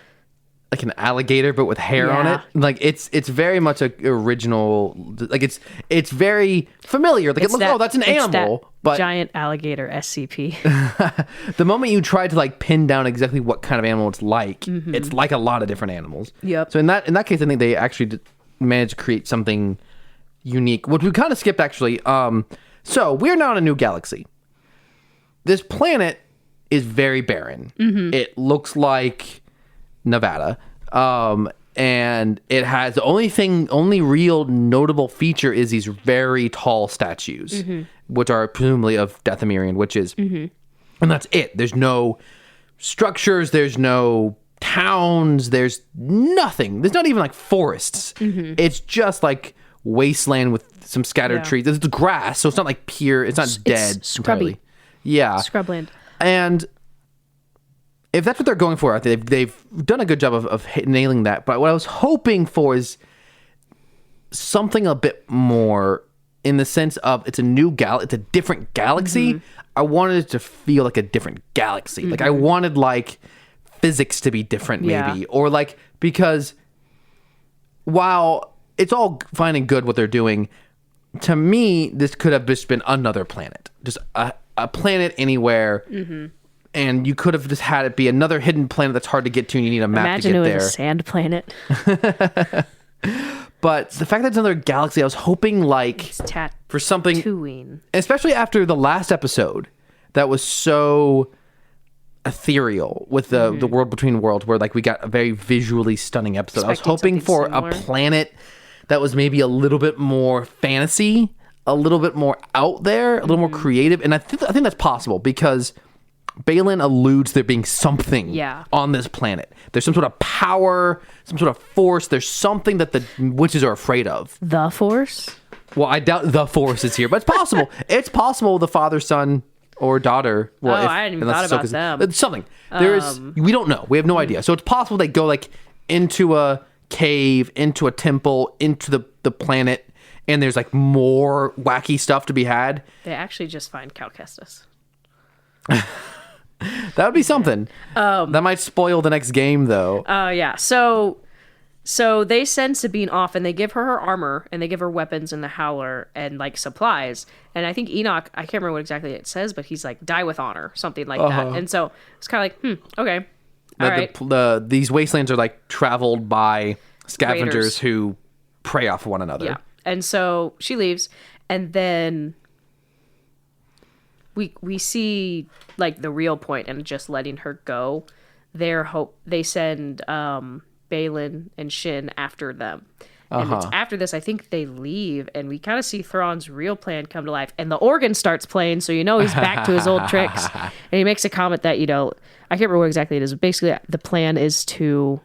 an alligator, but with hair on it. Like it's very much a original. Like it's very familiar. Like it looks, oh, that's an animal. But giant alligator SCP. The moment you try to like pin down exactly what kind of animal it's like a lot of different animals. Yep. So in that case, I think they actually managed to create something unique, which we kind of skipped actually. So we're now in a new galaxy. This planet is very barren. It looks like Nevada. And it has the only real notable feature is these very tall statues, which are presumably of Dathomirian witches. And that's it. There's no structures. There's no towns. There's nothing. There's not even like forests. It's just like wasteland with some scattered trees. There's the grass, so it's not like pure. It's not dead. It's scrubby. Entirely. Yeah. Scrubland. And if that's what they're going for, they've done a good job of nailing that. But what I was hoping for is something a bit more in the sense of it's a different galaxy. I wanted it to feel like a different galaxy. Like I wanted like physics to be different maybe. Or like, because while it's all fine and good what they're doing, to me, this could have just been another planet. Just a planet anywhere. And you could have just had it be another hidden planet that's hard to get to, and you need a map to get there. Imagine it was a sand planet. But the fact that it's another galaxy, I was hoping like for something, Tatooine. especially after the last episode that was so ethereal with the world between worlds, where like we got a very visually stunning episode. I was hoping for a planet that was maybe a little bit more fantasy, a little bit more out there, a little more creative, and I think that's possible because Balin alludes there being something on this planet. There's some sort of power, some sort of force. There's something that the witches are afraid of. The Force? Well, I doubt the Force is here, but it's possible. It's possible the father, son, or daughter. Well, I hadn't even thought about them. It's something. We don't know. We have no idea. So it's possible they go like into a cave, into a temple, into the planet, and there's like more wacky stuff to be had. They actually just find Cal Kestis. That would be something. That might spoil the next game, though. Yeah. So they send Sabine off, and they give her armor, and they give her weapons and the howler and like supplies. And I think Enoch, I can't remember what exactly it says, but he's like, die with honor, something like that. And so it's kind of like, okay, all right. These wastelands are like traveled by scavengers Raiders. who prey off one another. Yeah. And so she leaves, and then we see like the real point and just letting her go. They send Balin and Shin after them. And it's after this, I think they leave, and we kind of see Thrawn's real plan come to life, and the organ starts playing, so he's back to his old tricks. And he makes a comment that, I can't remember what exactly it is, but basically the plan is to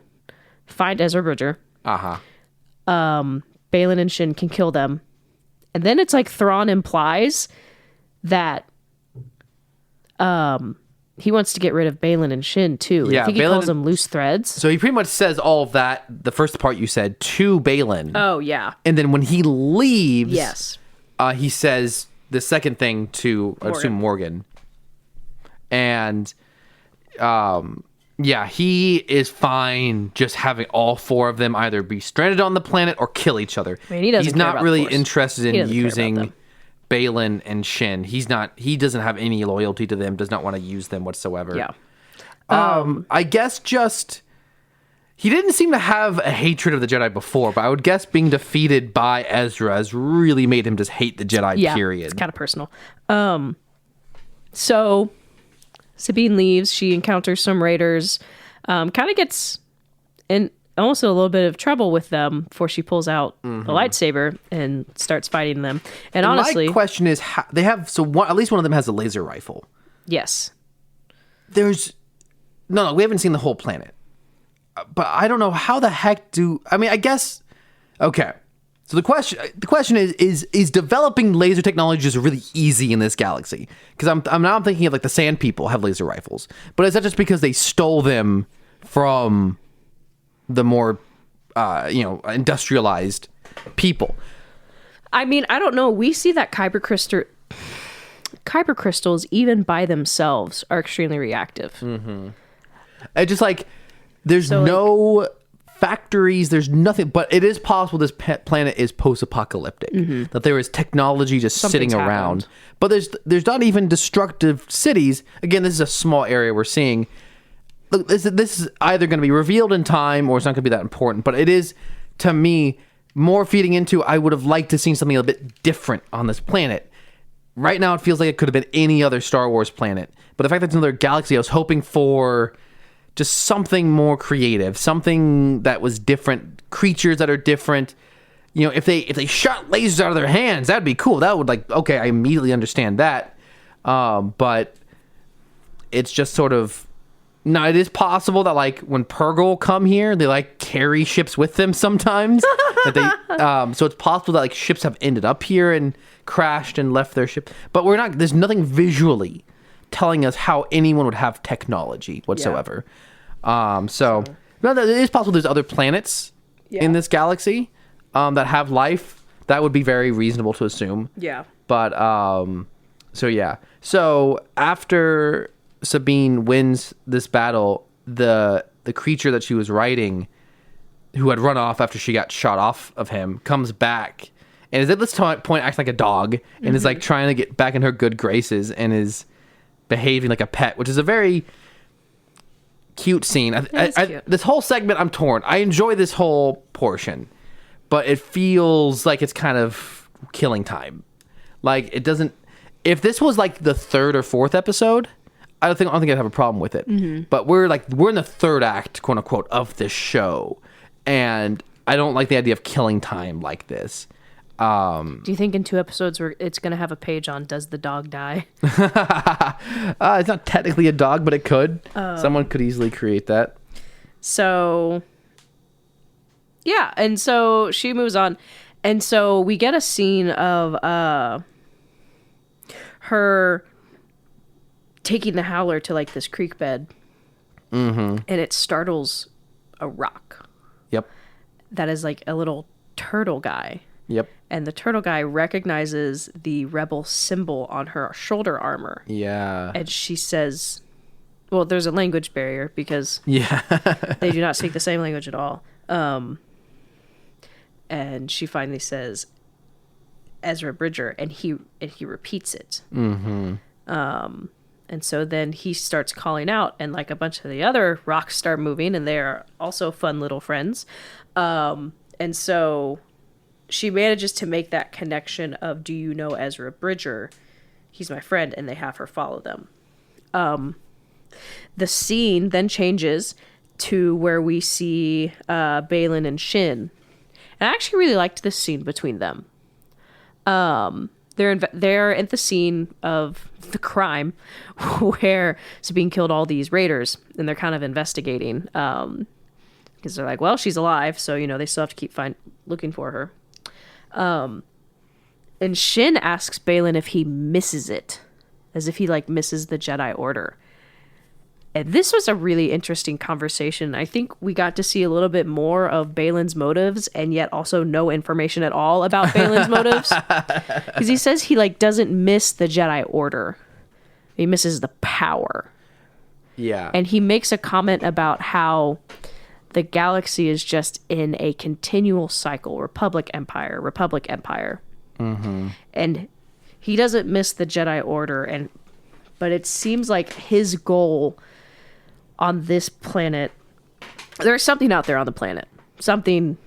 find Ezra Bridger. Balin and Shin can kill them. And then it's like Thrawn implies that he wants to get rid of Balin and Shin too. Yeah, I think he calls them loose threads. So he pretty much says all of that, the first part you said, to Balin. Oh, yeah. And then when he leaves, Yes. He says the second thing to, I assume, Morgan. And, he is fine just having all four of them either be stranded on the planet or kill each other. I mean, he's not really interested in using Balin and Shin. He doesn't have any loyalty to them, does not want to use them whatsoever. Yeah. I guess just he didn't seem to have a hatred of the Jedi before, but I would guess being defeated by Ezra has really made him just hate the Jedi, period. It's kind of personal. So Sabine leaves. She encounters some raiders, kind of gets in almost a little bit of trouble with them before she pulls out a lightsaber and starts fighting them. And honestly, my question is, how, they have at least one of them has a laser rifle. yes, There's no, we haven't seen the whole planet, but I don't know how the heck I guess okay. So the question is developing laser technology just really easy in this galaxy? Because I'm thinking of like the Sand People have laser rifles, but is that just because they stole them from the more industrialized people? I mean, I don't know. We see that kyber crystals, even by themselves, are extremely reactive. It's just like there's no factories, there's nothing, but it is possible this planet is post-apocalyptic, that there is technology just sitting around. But there's not even destructive cities. Again, this is a small area we're seeing. Look, this is either going to be revealed in time or it's not going to be that important. But it is, to me, more feeding into I would have liked to see something a bit different on this planet. Right now, it feels like it could have been any other Star Wars planet. But the fact that it's another galaxy, I was hoping for just something more creative, something that was different, creatures that are different. You know, if they shot lasers out of their hands, that'd be cool. That would okay, I immediately understand that. But it's just sort of. Now, it is possible that, like, when Purgle come here, they, like, carry ships with them sometimes. So it's possible that, like, ships have ended up here and crashed and left their ship. But there's nothing visually telling us how anyone would have technology whatsoever. No, it is possible there's other planets in this galaxy that have life. That would be very reasonable to assume. Yeah. But, So after Sabine wins this battle, the creature that she was riding, who had run off after she got shot off of him, comes back and is at this point acts like a dog and is like trying to get back in her good graces and is behaving like a pet, which is a very cute scene. Cute. This whole segment, I'm torn. I enjoy this whole portion, but it feels like it's kind of killing time. Like, it doesn't. If this was like the third or fourth episode, I don't think I'd have a problem with it. But we're in the third act, quote unquote, of this show, and I don't like the idea of killing time like this. Do you think in 2 episodes it's going to have a page on does the dog die? It's not technically a dog, but it could. Someone could easily create that. So, yeah, and so she moves on, and so we get a scene of her taking the howler to like this creek bed, and it startles a rock. Yep. That is like a little turtle guy. Yep. And the turtle guy recognizes the rebel symbol on her shoulder armor. Yeah. And she says, well, there's a language barrier because they do not speak the same language at all. And she finally says, Ezra Bridger, and he repeats it. And so then he starts calling out, and like a bunch of the other rocks start moving, and they're also fun little friends. And so she manages to make that connection of, do you know Ezra Bridger? He's my friend, and they have her follow them. The scene then changes to where we see Baylan and Shin. And I actually really liked this scene between them. They're at the scene of the crime where Sabine killed all these raiders, and they're kind of investigating because they're like, well, she's alive, so they still have to keep looking for her. And Shin asks Baylan if he misses it, as if he misses the Jedi Order. And this was a really interesting conversation. I think we got to see a little bit more of Baylan's motives, and yet also no information at all about Baylan's motives. Because he says he doesn't miss the Jedi Order. He misses the power. Yeah. And he makes a comment about how the galaxy is just in a continual cycle. Republic, Empire. Mm-hmm. And he doesn't miss the Jedi Order, but it seems like his goal on this planet, there's something out there on the planet, something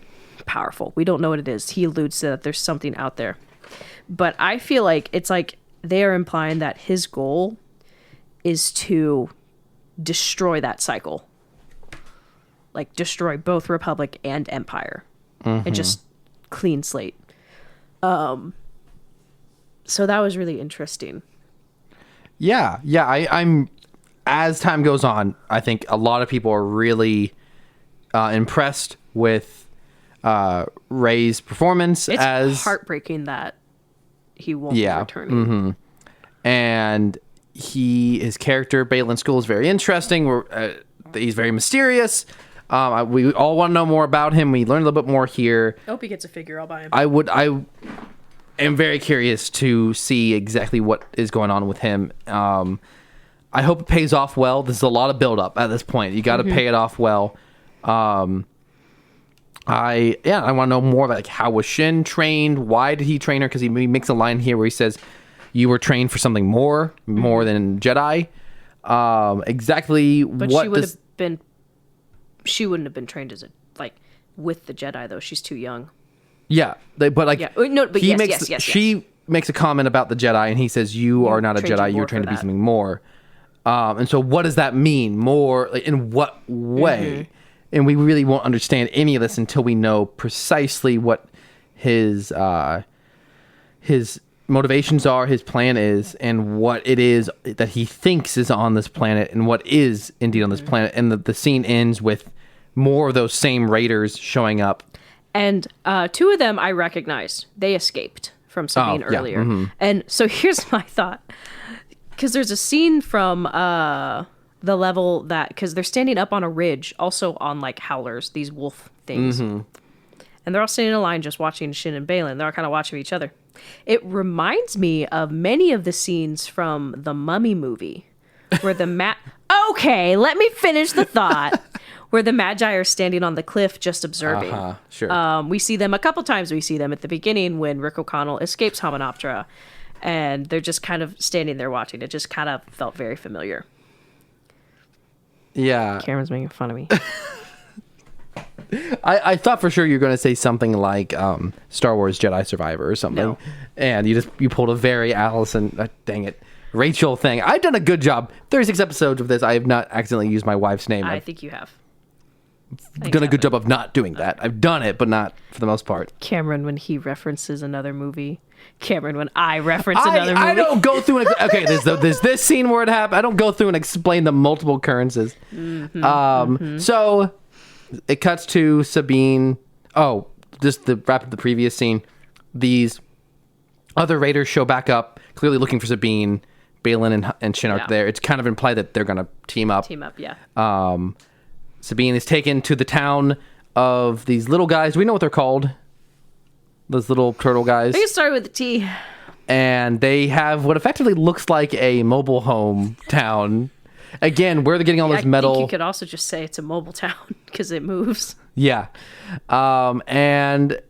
powerful. We don't know what it is. He alludes to that there's something out there, but I feel like it's like they are implying that his goal is to destroy that cycle. Like, destroy both Republic and Empire. And just clean slate. So that was really interesting. Yeah. I'm as time goes on, I think a lot of people are really impressed with Rey's performance. It's heartbreaking that he won't be returning. And his character, Baylan Skoll, is very interesting. He's very mysterious. We all want to know more about him. We learned a little bit more here. I hope he gets a figure. I'll buy him. I am very curious to see exactly what is going on with him. I hope it pays off well. There's a lot of build up at this point. You got to pay it off well. I want to know more about, like, how was Shin trained? Why did he train her? Because he makes a line here where he says, "You were trained for something more than Jedi." Exactly. But what she wouldn't have been trained as with the Jedi, though. She's too young. Yeah, yes. She makes a comment about the Jedi, and he says, "You are not a Jedi. You're trained to be something more." And so, what does that mean? More, like, in what way? And we really won't understand any of this until we know precisely what his motivations are, his plan is, and what it is that he thinks is on this planet, and what is indeed on this planet. And the scene ends with more of those same raiders showing up. And two of them I recognized. They escaped from Sabine earlier. And so here's my thought. Because there's a scene from the level that... Because they're standing up on a ridge, also on, like, howlers, these wolf things. And they're all standing in a line just watching Shin and Baylan. They're all kind of watching each other. It reminds me of many of the scenes from the Mummy movie. Where the Okay, let me finish the thought. Where the Magi are standing on the cliff just observing. Sure. We see them a couple times. We see them at the beginning when Rick O'Connell escapes Hominoptera. And they're just kind of standing there watching. It just kind of felt very familiar. Yeah. Cameron's making fun of me. I thought for sure you were going to say something like Star Wars Jedi Survivor or something. No. And you pulled a very dang it, Rachel thing. I've done a good job. 36 episodes of this. I have not accidentally used my wife's name. I think you have. Done a good job of not doing that. I've done it, but not for the most part. Cameron, when he references another movie. Cameron, when I reference another movie. I don't go through okay, there's this scene where it happened. I don't go through and explain the multiple occurrences. So it cuts to Sabine. Oh, just the wrap up the previous scene. These other raiders show back up, clearly looking for Sabine. Baylan and Shin are there. It's kind of implied that they're going to team up. Sabine is taken to the town of these little guys. Do we know what they're called? Those little turtle guys. I think it started with a T. And they have what effectively looks like a mobile home town. Again, where they're getting all this metal. I think you could also just say it's a mobile town because it moves. Yeah. And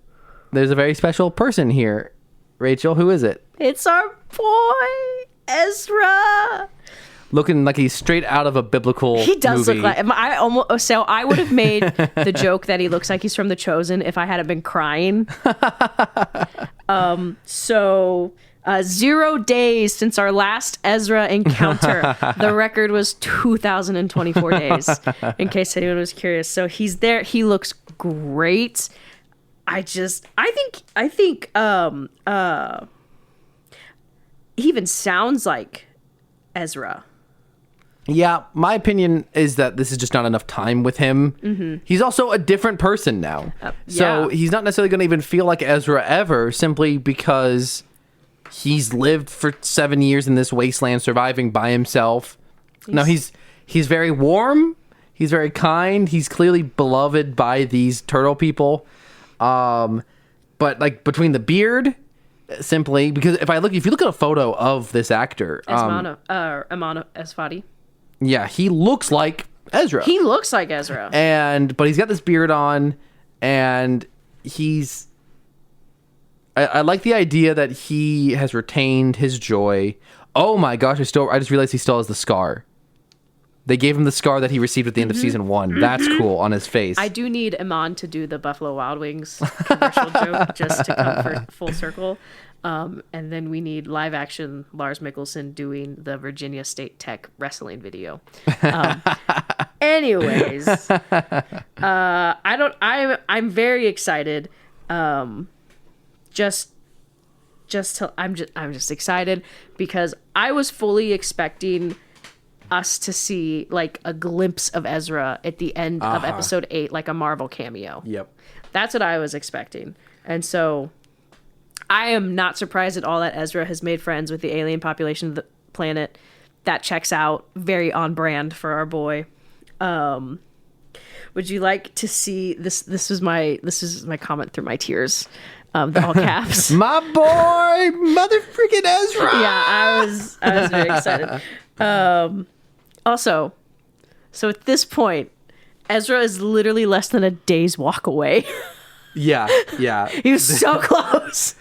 there's a very special person here. Rachel, who is it? It's our boy, Ezra. Looking like he's straight out of a biblical He does movie. look like... I would have made the joke that he looks like he's from The Chosen if I hadn't been crying. 0 days since our last Ezra encounter. The record was 2,024 days, in case anyone was curious. So he's there. He looks great. I think he even sounds like Ezra. Yeah, my opinion is that this is just not enough time with him. He's also a different person now. So he's not necessarily going to even feel like Ezra ever, simply because he's lived for 7 years in this wasteland, surviving by himself. Now, he's very warm. He's very kind. He's clearly beloved by these turtle people. But, like, between the beard... Simply because if you look at a photo of this actor, Amano Esfati. Yeah, he looks like Ezra. He looks like Ezra. But he's got this beard on, and I like the idea that he has retained his joy. Oh my gosh, I just realized he still has the scar. They gave him the scar that he received at the end of season 1. That's cool on his face. I do need Iman to do the Buffalo Wild Wings commercial joke just to come for full circle. And then we need live action Lars Mikkelsen doing the Virginia State Tech wrestling video. Anyways, I'm very excited. I'm just excited because I was fully expecting us to see like a glimpse of Ezra at the end of episode 8, like a Marvel cameo. Yep. That's what I was expecting. And so I am not surprised at all that Ezra has made friends with the alien population of the planet. That checks out, very on brand for our boy. Would you like to see this? This is my comment through my tears. All caps. My boy, mother freaking Ezra. Yeah, I was very excited. Also, so at this point, Ezra is literally less than a day's walk away. Yeah. He was so close.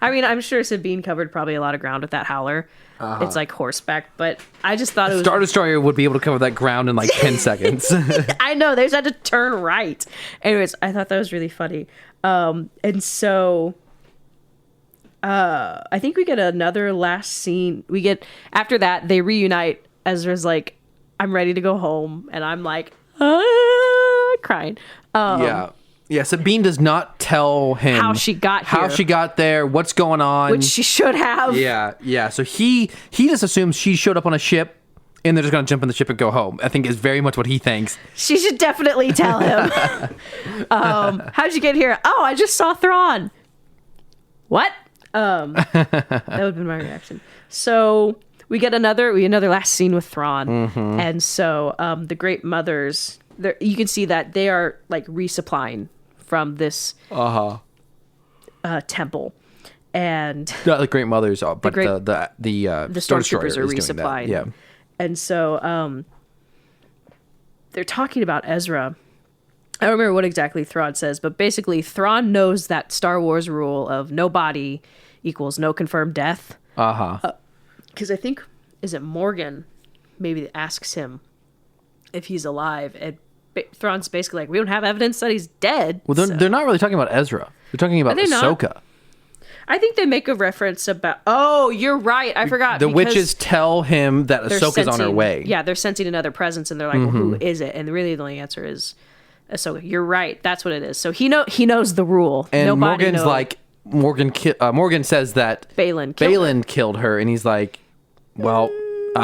I mean, I'm sure Sabine covered probably a lot of ground with that howler. It's like horseback, but I just thought it was... Star Destroyer would be able to cover that ground in like 10 seconds. I know, they just had to turn right. Anyways, I thought that was really funny. And so I think we get another last scene. After that, they reunite. Ezra's like, I'm ready to go home. And I'm like, crying. Yeah, Sabine does not tell him how she got here. How she got there, what's going on. Which she should have. Yeah. So he just assumes she showed up on a ship and they're just going to jump in the ship and go home. I think is very much what he thinks. She should definitely tell him. How'd you get here? Oh, I just saw Thrawn. What? That would have been my reaction. So we get another last scene with Thrawn. And so the Great Mothers, you can see that they are like resupplying from this temple. And not the Great Mothers, but the stormtroopers are resupplying. Yeah. And so they're talking about Ezra. I don't remember what exactly Thrawn says, but basically Thrawn knows that Star Wars rule of no body equals no confirmed death. Because I think, is it Morgan maybe asks him if he's alive, and Thrawn's basically like, we don't have evidence that he's dead. Well, they're not really talking about Ezra. They're talking about Ahsoka. Not? I think they make a reference about... Oh, you're right. I forgot. The witches tell him that Ahsoka's on her way. Yeah, they're sensing another presence, and they're like, well, who is it? And really the only answer is Ahsoka. You're right. That's what it is. So he knows the rule. And Morgan says that Balin killed her, and he's like, well,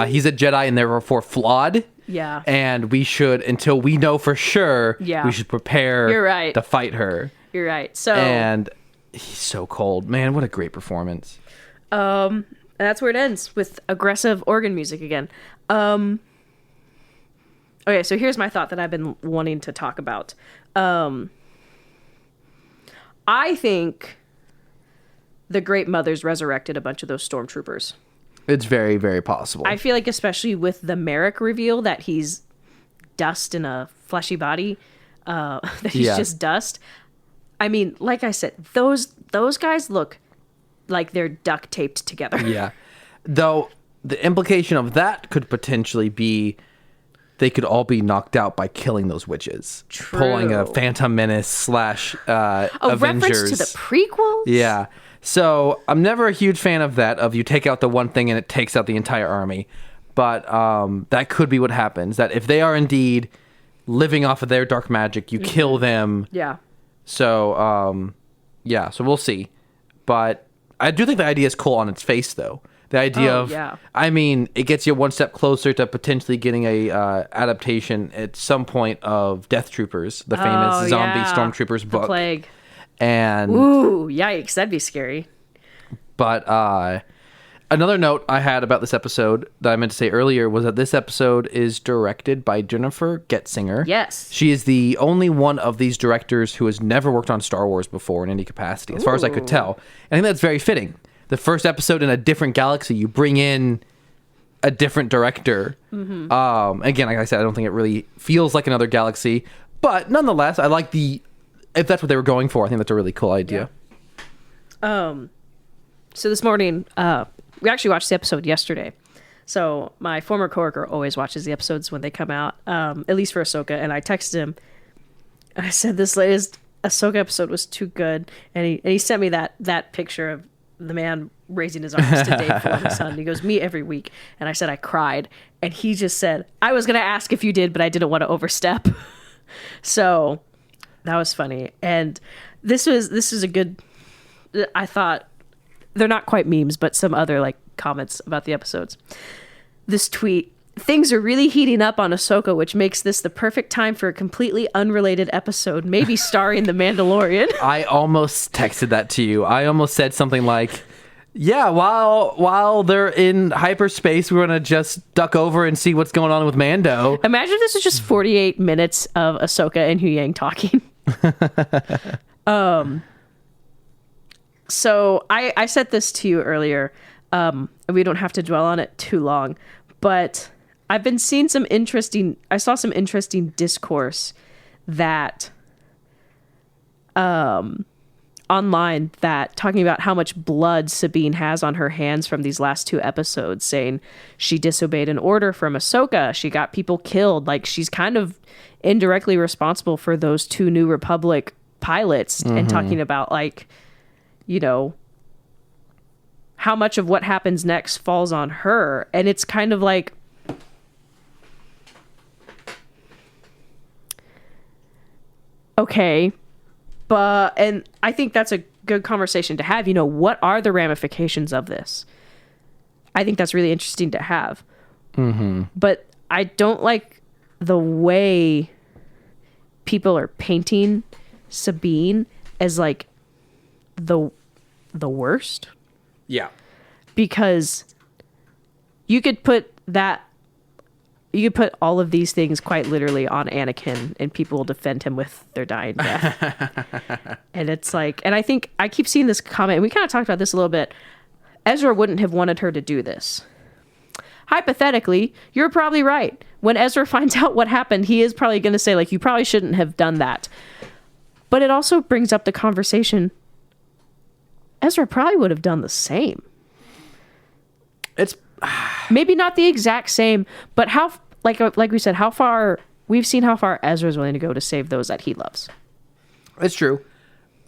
he's a Jedi and therefore flawed. Yeah. And we should, until we know for sure, we should prepare to fight her. You're right. So... And... he's so cold. Man, what a great performance. And that's where it ends, with aggressive organ music again. Okay, so here's my thought that I've been wanting to talk about. I think the Great Mothers resurrected a bunch of those stormtroopers. It's very, very possible. I feel like especially with the Merrick reveal that he's dust in a fleshy body, that he's just dust. I mean, like I said, those guys look like they're duct taped together. Yeah. Though the implication of that could potentially be they could all be knocked out by killing those witches. True. Pulling a Phantom Menace / Avengers. Reference to the prequels? Yeah. So I'm never a huge fan of that, of you take out the one thing and it takes out the entire army. But that could be what happens. That if they are indeed living off of their dark magic, you kill them. Yeah. So, so we'll see. But I do think the idea is cool on its face, though. The idea I mean, it gets you one step closer to potentially getting a adaptation at some point of Death Troopers, the famous zombie stormtroopers book. The Plague. And ooh, yikes, that'd be scary. But another note I had about this episode that I meant to say earlier was that this episode is directed by Jennifer Getzinger. Yes. She is the only one of these directors who has never worked on Star Wars before in any capacity, as far as I could tell. I think that's very fitting. The first episode in a different galaxy, you bring in a different director. Again, like I said, I don't think it really feels like another galaxy. But nonetheless, I like if that's what they were going for, I think that's a really cool idea. Yeah. So this morning... we actually watched the episode yesterday. So my former coworker always watches the episodes when they come out, at least for Ahsoka. And I texted him. I said this latest Ahsoka episode was too good, and he sent me that picture of the man raising his arms to Dave Filoni's son. He goes, "Me every week," and I said I cried, and he just said, "I was gonna ask if you did, but I didn't want to overstep." So that was funny, and this is a good. I thought they're not quite memes, but some other like comments about the episodes. This tweet. Things are really heating up on Ahsoka, which makes this the perfect time for a completely unrelated episode, maybe starring The Mandalorian. I almost texted that to you. I almost said something like, yeah, while they're in hyperspace, we're going to just duck over and see what's going on with Mando. Imagine this is just 48 minutes of Ahsoka and Hu Yang talking. So I said this to you earlier. We don't have to dwell on it too long, but I've been seeing I saw some interesting discourse that online that talking about how much blood Sabine has on her hands from these last 2 episodes, saying she disobeyed an order from Ahsoka. She got people killed. Like, she's kind of indirectly responsible for those 2 New Republic pilots, and talking about, like, you know, how much of what happens next falls on her. And it's kind of like, okay, and I think that's a good conversation to have. You know, what are the ramifications of this? I think that's really interesting to have. But I don't like the way people are painting Sabine as like the worst. Yeah. Because you could put all of these things quite literally on Anakin, and people will defend him with their dying breath. And it's like, and I think I keep seeing this comment, and we kind of talked about this a little bit. Ezra wouldn't have wanted her to do this. Hypothetically, you're probably right. When Ezra finds out what happened, he is probably going to say, like, you probably shouldn't have done that. But it also brings up the conversation. Ezra probably would have done the same. It's maybe not the exact same, but how, like we said, we've seen how far Ezra's willing to go to save those that he loves. It's true.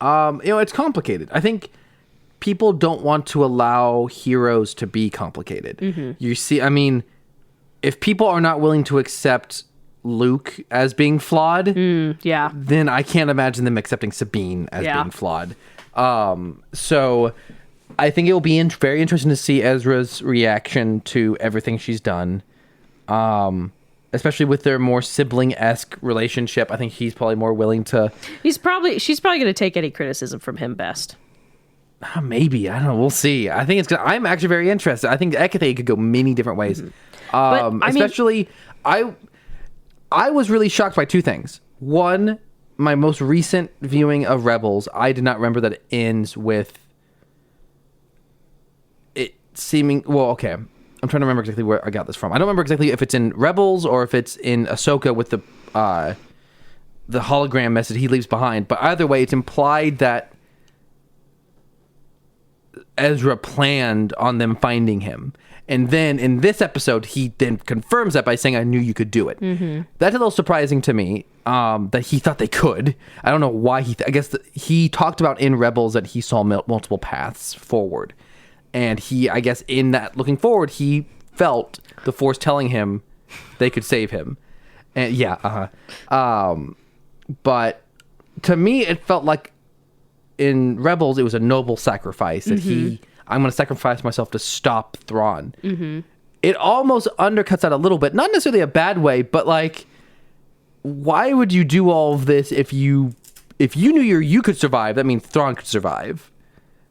It's complicated. I think people don't want to allow heroes to be complicated. You see, I mean, if people are not willing to accept Luke as being flawed, then I can't imagine them accepting Sabine as being flawed. So I think it will be very interesting to see Ezra's reaction to everything she's done. Especially with their more sibling-esque relationship. I think he's probably more willing to... She's probably going to take any criticism from him best. Maybe. I don't know. We'll see. I think I'm actually very interested. I think Ekathe could go many different ways. Especially, I was really shocked by 2 things. One, my most recent viewing of Rebels, I did not remember that it ends with it seeming... Well, okay. I'm trying to remember exactly where I got this from. I don't remember exactly if it's in Rebels or if it's in Ahsoka with the hologram message he leaves behind. But either way, it's implied that Ezra planned on them finding him. And then in this episode, he then confirms that by saying, I knew you could do it. That's a little surprising to me, that he thought they could. I don't know why I guess he talked about in Rebels that he saw multiple paths forward. And I guess in that looking forward, he felt the Force telling him they could save him. And but to me, it felt like in Rebels, it was a noble sacrifice that I'm going to sacrifice myself to stop Thrawn. It almost undercuts that a little bit. Not necessarily a bad way, but like, why would you do all of this if you knew you could survive? That means Thrawn could survive.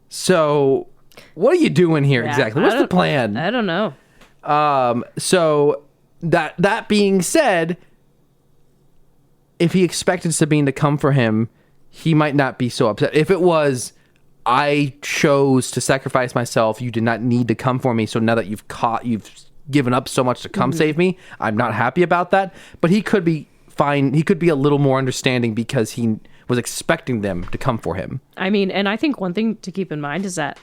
So... what are you doing here exactly? What's the plan? I don't know. So that being said, if he expected Sabine to come for him, he might not be so upset. If it was, I chose to sacrifice myself, you did not need to come for me, so now that you've given up so much to come save me, I'm not happy about that. But he could be fine. He could be a little more understanding because he was expecting them to come for him. I mean, and I think one thing to keep in mind is that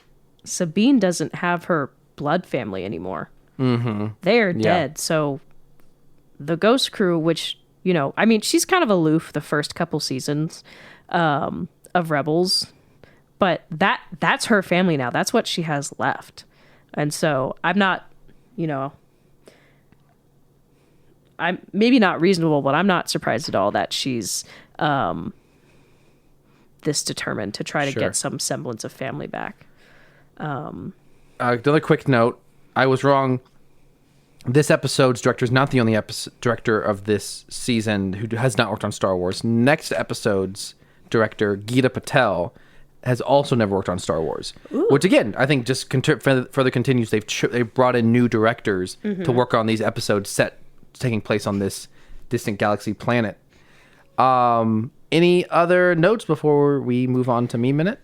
Sabine doesn't have her blood family anymore. They are dead. So the Ghost Crew, which, you know, I mean, she's kind of aloof the first couple seasons of Rebels, but that's her family now. That's what she has left. And so I'm not, you know, I'm maybe not reasonable, but I'm not surprised at all that she's this determined to try to get some semblance of family back. Another quick note. I was wrong. This episode's director is not the only director of this season who has not worked on Star Wars. Next episode's director, Geeta Patel, has also never worked on Star Wars. Ooh. Which, again, I think just further continues. They've brought in new directors to work on these episodes taking place on this distant galaxy planet. Any other notes before we move on to Meme Minute?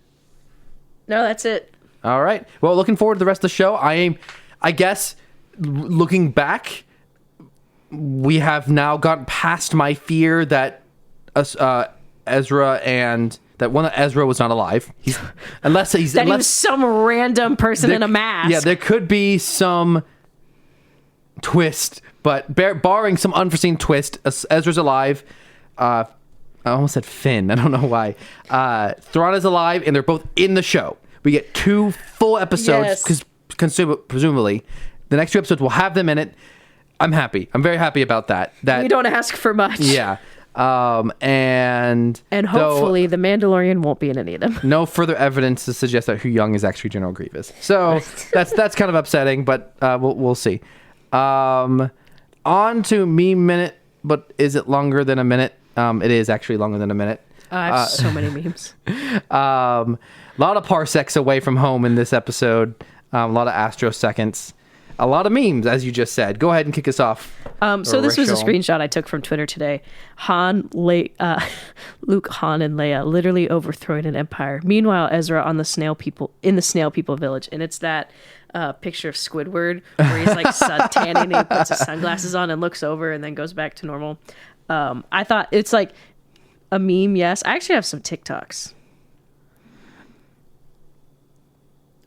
No, that's it. All right. Well, looking forward to the rest of the show. I guess, looking back, we have now gotten past my fear that Ezra and that Ezra was not alive. He was some random person in a mask. Yeah, there could be some twist, but barring some unforeseen twist, Ezra's alive. I almost said Finn. I don't know why. Thrawn is alive, and they're both in the show. We get 2 full episodes, because presumably the next 2 episodes will have them in it. I'm happy. I'm very happy about that. You don't ask for much. Yeah. And hopefully the Mandalorian won't be in any of them. No further evidence to suggest that Hu Young is actually General Grievous. So that's kind of upsetting, but we'll see. On to Meme Minute, but is it longer than a minute? It is actually longer than a minute. I have so many memes. A lot of parsecs away from home in this episode. A lot of astroseconds. A lot of memes, as you just said. Go ahead and kick us off. So this was a screenshot I took from Twitter today. Luke, Han, and Leia literally overthrowing an empire. Meanwhile, Ezra in the Snail People village, and it's that picture of Squidward where he's like sun tanning and he puts his sunglasses on and looks over and then goes back to normal. I thought it's like a meme. Yes, I actually have some TikToks.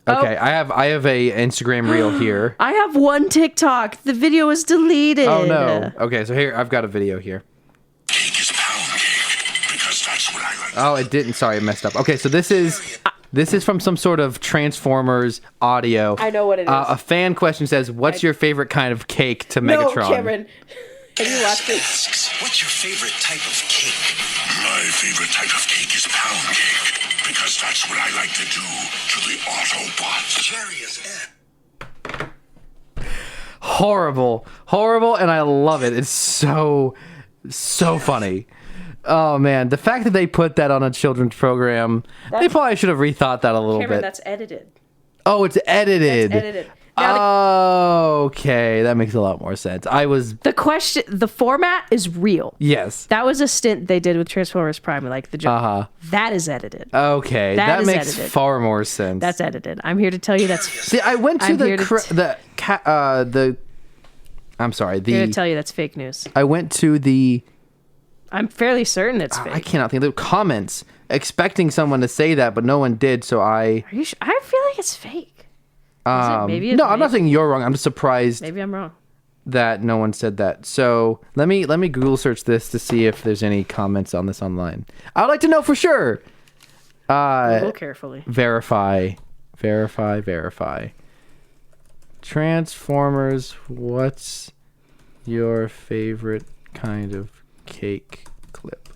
Okay, I have a Instagram reel here. I have one TikTok. The video is deleted. Oh no. Okay, so here I've got a video here. Cake is pound cake because that's what I like. Oh, it didn't. Sorry, I messed up. Okay, so this is from some sort of Transformers audio. I know what it is. A fan question says, "What's your favorite kind of cake to Megatron?" No, Cameron. Have you watched this? What's your favorite type of cake? My favorite type of cake is pound cake. Because that's what I like to do to the Autobots. Cherry is it. Horrible, and I love it. It's so funny. Oh man, the fact that they put that on a children's program, they probably should have rethought that a little bit. That's edited. Oh, it's edited. That's edited. Now, okay, that makes a lot more sense. The format is real. Yes. That was a stint they did with Transformers Prime, like the joke. That is edited. Okay, that makes far more sense. That's edited. I'm here to tell you that's. See, I went to I'm sorry. I'm here to tell you that's fake news. I went to the. I'm fairly certain it's fake. I cannot think of the comments expecting someone to say that, but no one did. So I. Are you sure? I feel like it's fake. Maybe no, I'm not saying you're wrong. I'm just surprised. Maybe I'm wrong. That no one said that. So let me Google search this to see if there's any comments on this online. I'd like to know for sure. Google carefully. Verify. Transformers. What's your favorite kind of cake clip?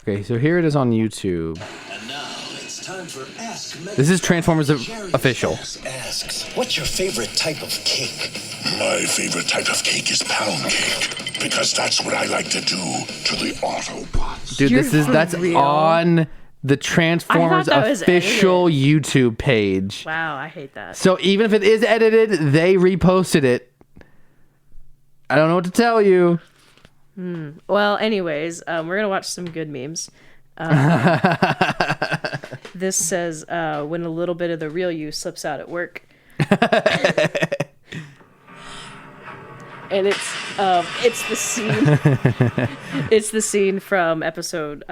Okay, so here it is on YouTube. And now it's time for Ask Megatron. This is Transformers official. Asks, what's your favorite type of cake? My favorite type of cake is pound cake. Because that's what I like to do to the Autobots. Dude, that's real? On the Transformers official YouTube page. Wow, I hate that. So even if it is edited, they reposted it. I don't know what to tell you. Well, anyways, we're going to watch some good memes. This says, when a little bit of the real you slips out at work. And it's the scene. It's the scene from episode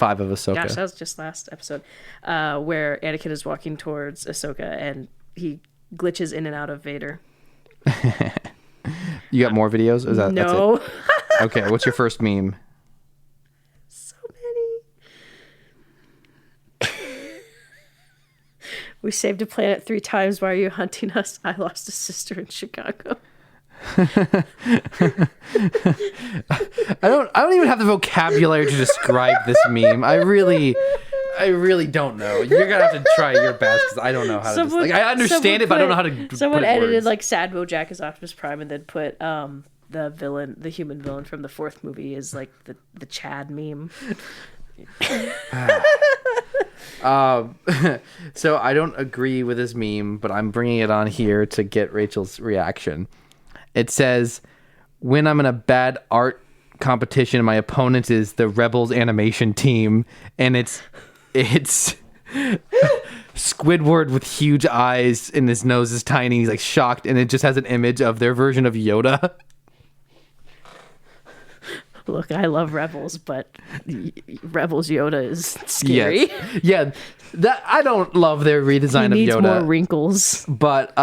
5 of Ahsoka. Gosh, that was just last episode, where Anakin is walking towards Ahsoka and he glitches in and out of Vader. You got more videos? Is that No. That's it? Okay, what's your first meme? So many. We saved a planet 3 times. Why are you hunting us? I lost a sister in Chicago. I don't even have the vocabulary to describe this meme. I really don't know. You're gonna have to try your best because I don't know how to. I understand it, but I don't know how to. Someone put it edited words. like Sad Bojack as Optimus Prime, and then put the human villain from the 4th movie is like the Chad meme. So I don't agree with this meme, but I'm bringing it on here to get Rachel's reaction. It says, when I'm in a bad art competition, my opponent is the Rebels animation team, and it's Squidward with huge eyes and his nose is tiny. He's like shocked, and it just has an image of their version of Yoda. Look, I love Rebels, but Rebels Yoda is scary. Yes. Yeah, that I don't love their redesign He needs of Yoda. more wrinkles. But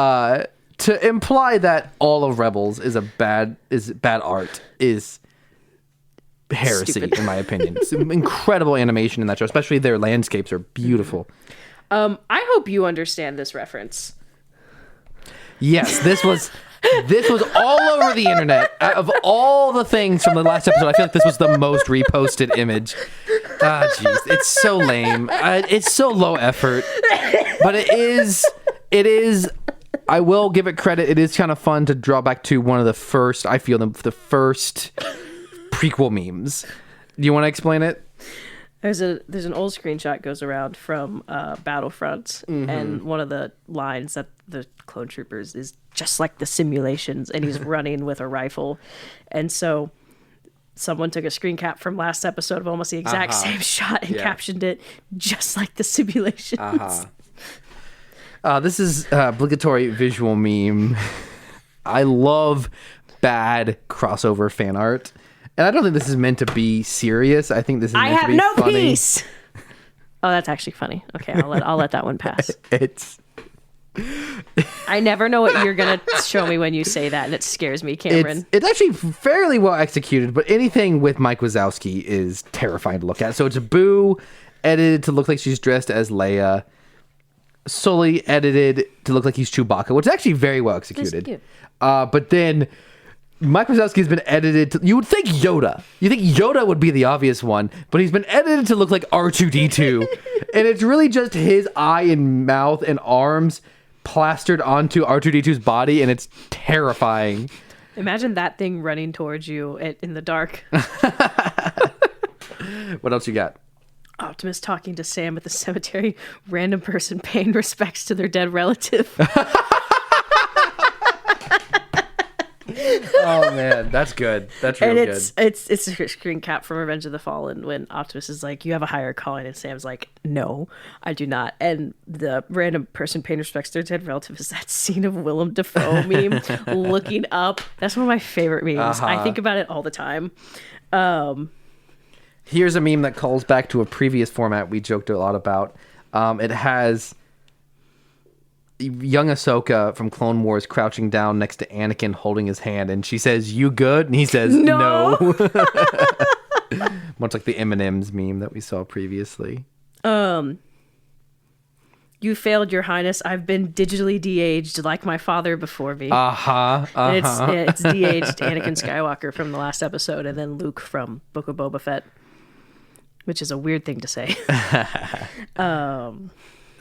to imply that all of Rebels is bad art is heresy, Stupid. in my opinion. It's incredible animation in that show, especially their landscapes are beautiful. I hope you understand this reference. Yes, this was all over the internet. Out of all the things from the last episode, I feel like this was the most reposted image. Ah, jeez, it's so lame. It's so low effort, but it is. I will give it credit. It is kind of fun to draw back to one of the first. I feel the first prequel memes. Do you want to explain it? There's an old screenshot goes around from Battlefront, and one of the lines that the clone troopers is just like the simulations, and he's running with a rifle, and so someone took a screen cap from last episode of almost the exact same shot and captioned it just like the simulations. This is obligatory visual meme. I love bad crossover fan art. And I don't think this is meant to be serious. I think this is meant to be funny. Peace. Oh, that's actually funny. Okay, I'll let that one pass. I never know what you're gonna show me when you say that, and it scares me, Cameron. It's actually fairly well executed, but anything with Mike Wazowski is terrifying to look at. So it's Boo edited to look like she's dressed as Leia, Sully edited to look like he's Chewbacca, which is actually very well executed. cute. But then Mike Wazowski has been edited to, you would think Yoda. You think Yoda would be the obvious one, but he's been edited to look like R2-D2. And it's really just his eye and mouth and arms plastered onto R2-D2's body, and it's terrifying. Imagine that thing running towards you in the dark. What else you got? Optimus talking to Sam at the cemetery. Random person paying respects to their dead relative. Oh man, that's good. That's real And good. it's a screen cap from Revenge of the Fallen when Optimus is like, "You have a higher calling," and Sam's like, "No, I do not." And the random person paying respects to their dead relative is that scene of Willem Dafoe meme looking up. That's one of my favorite memes. I think about it all the time. Here's a meme that calls back to a previous format we joked a lot about. It has young Ahsoka from Clone Wars crouching down next to Anakin holding his hand, and she says, "You good?" And he says, "No." Much like the M&M's meme that we saw previously. You failed, Your Highness. I've been digitally de-aged like my father before me. And it's de-aged Anakin Skywalker from the last episode, and then Luke from Book of Boba Fett, which is a weird thing to say.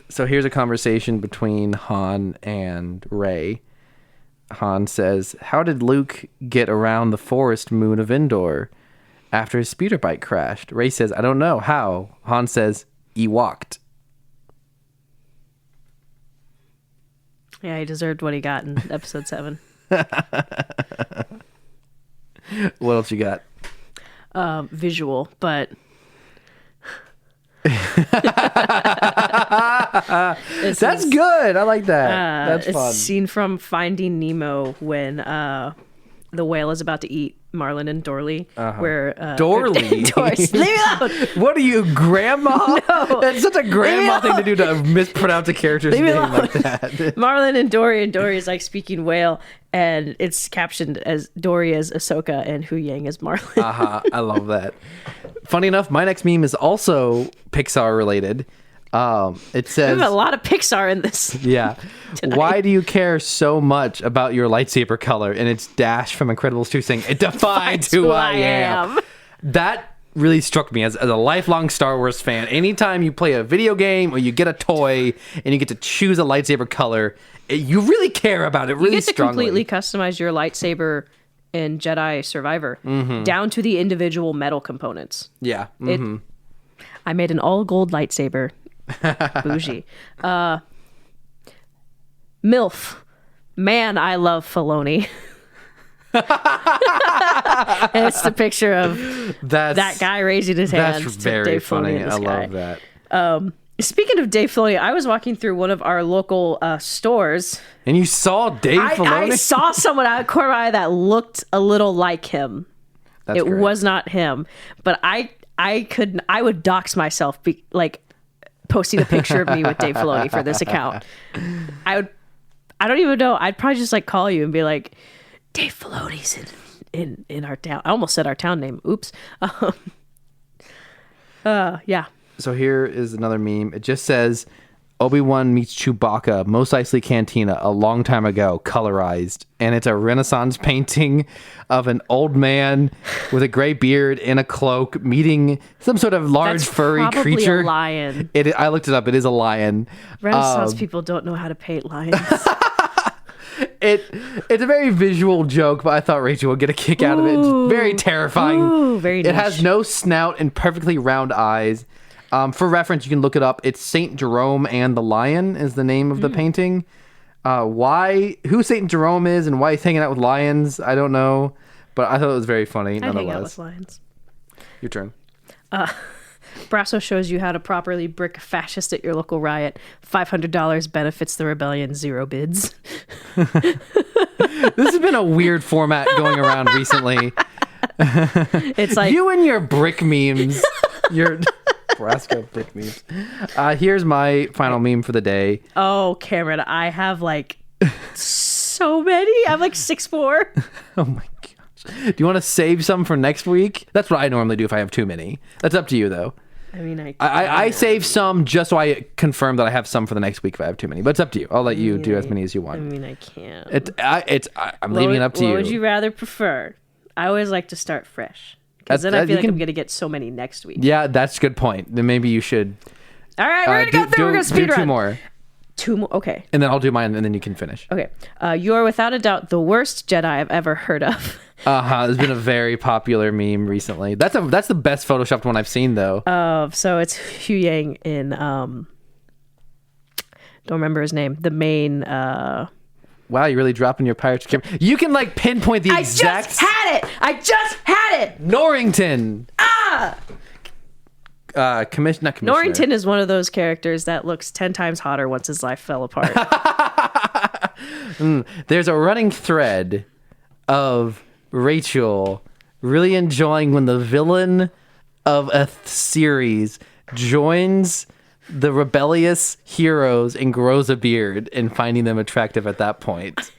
So here's a conversation between Han and Rey. Han says, "How did Luke get around the forest moon of Endor after his speeder bike crashed?" Rey says, "I don't know. How?" Han says, "He walked." Yeah, he deserved what he got in episode 7. What else you got? Visual, but... That's good. I like that. That's it's fun. a scene from Finding Nemo when the whale is about to eat Marlin and Dorley, where Dorley? Leave me alone. What are you, grandma? No. That's such a grandma thing to do, to mispronounce a character's Leave me name alone. like that. Marlin and Dory is like speaking whale, and it's captioned as Dory as Ahsoka and Hu Yang as Marlin. I love that. Funny enough, my next meme is also Pixar related. It says, There's a lot of Pixar in this. yeah. Why do you care so much about your lightsaber color? And it's Dash from Incredibles 2 saying, it defines who I am. That really struck me as a lifelong Star Wars fan. Anytime you play a video game or you get a toy and you get to choose a lightsaber color, you really care about it really You get to strongly. completely customize your lightsaber in Jedi Survivor down to the individual metal components. Yeah. I made an all gold lightsaber. Bougie. MILF. Man, I love Filoni. And it's the picture of that guy raising his hand. That's to very Dave funny. Filoni in the I sky. love that. Speaking of Dave Filoni, I was walking through one of our local stores. And you saw Dave Filoni? I saw someone out of the corner of my eye that looked a little like him. That's It great. was not him, but I would dox myself, posting a picture of me with Dave Filoni for this account. I don't even know. I'd probably just like call you and be like, Dave Filoni's in our town. I almost said our town name. Oops. Yeah. So here is another meme. It just says, Obi-Wan meets Chewbacca, Mos Eisley Cantina, a long time ago, colorized. And it's a Renaissance painting of an old man with a gray beard and a cloak meeting some sort of large That's furry probably creature. a lion. I looked it up. It is a lion. Renaissance people don't know how to paint lions. It's a very visual joke, but I thought Rachel would get a kick out of it. It's very terrifying. Ooh, very It has niche. no snout and perfectly round eyes. For reference, you can look it up. It's Saint Jerome and the Lion is the name of the painting. Who Saint Jerome is and why he's hanging out with lions, I don't know. But I thought it was very funny, I hang out nonetheless. with lions. Your turn. Brasso shows you how to properly brick a fascist at your local riot. $500 benefits the rebellion. 0 bids. This has been a weird format going around recently. It's like You and your brick memes. Your Brasco brick memes. Here's my final meme for the day. oh, Cameron, I have like so many. I'm like 6'4". Oh my gosh. Do you want to save some for next week? That's what I normally do if I have too many. That's up to you, though. I mean, I save some just so I confirm that I have some for the next week if I have too many. But it's up to you. I'll let you do as many as you I want. mean, I can't. I'm leaving it up to you. What would you rather prefer? I always like to start fresh because then I feel like I'm going to get so many next week. Yeah, that's a good point. Then maybe you should. All right, we're going to go through. We're going to speed do run. 2 more. 2 more. Okay. And then I'll do mine and then you can finish. Okay. You are without a doubt the worst Jedi I've ever heard of. It's been a very popular meme recently. That's the best photoshopped one I've seen though. So it's Hu Yang in don't remember his name. The main Wow, you're really dropping your Pirates camera. You can like pinpoint the exact. I just had it. Norrington. Not commissioner. Norrington is one of those characters that looks 10 times hotter once his life fell apart. There's a running thread of Rachel really enjoying when the villain of a series joins the rebellious heroes and grows a beard and finding them attractive at that point.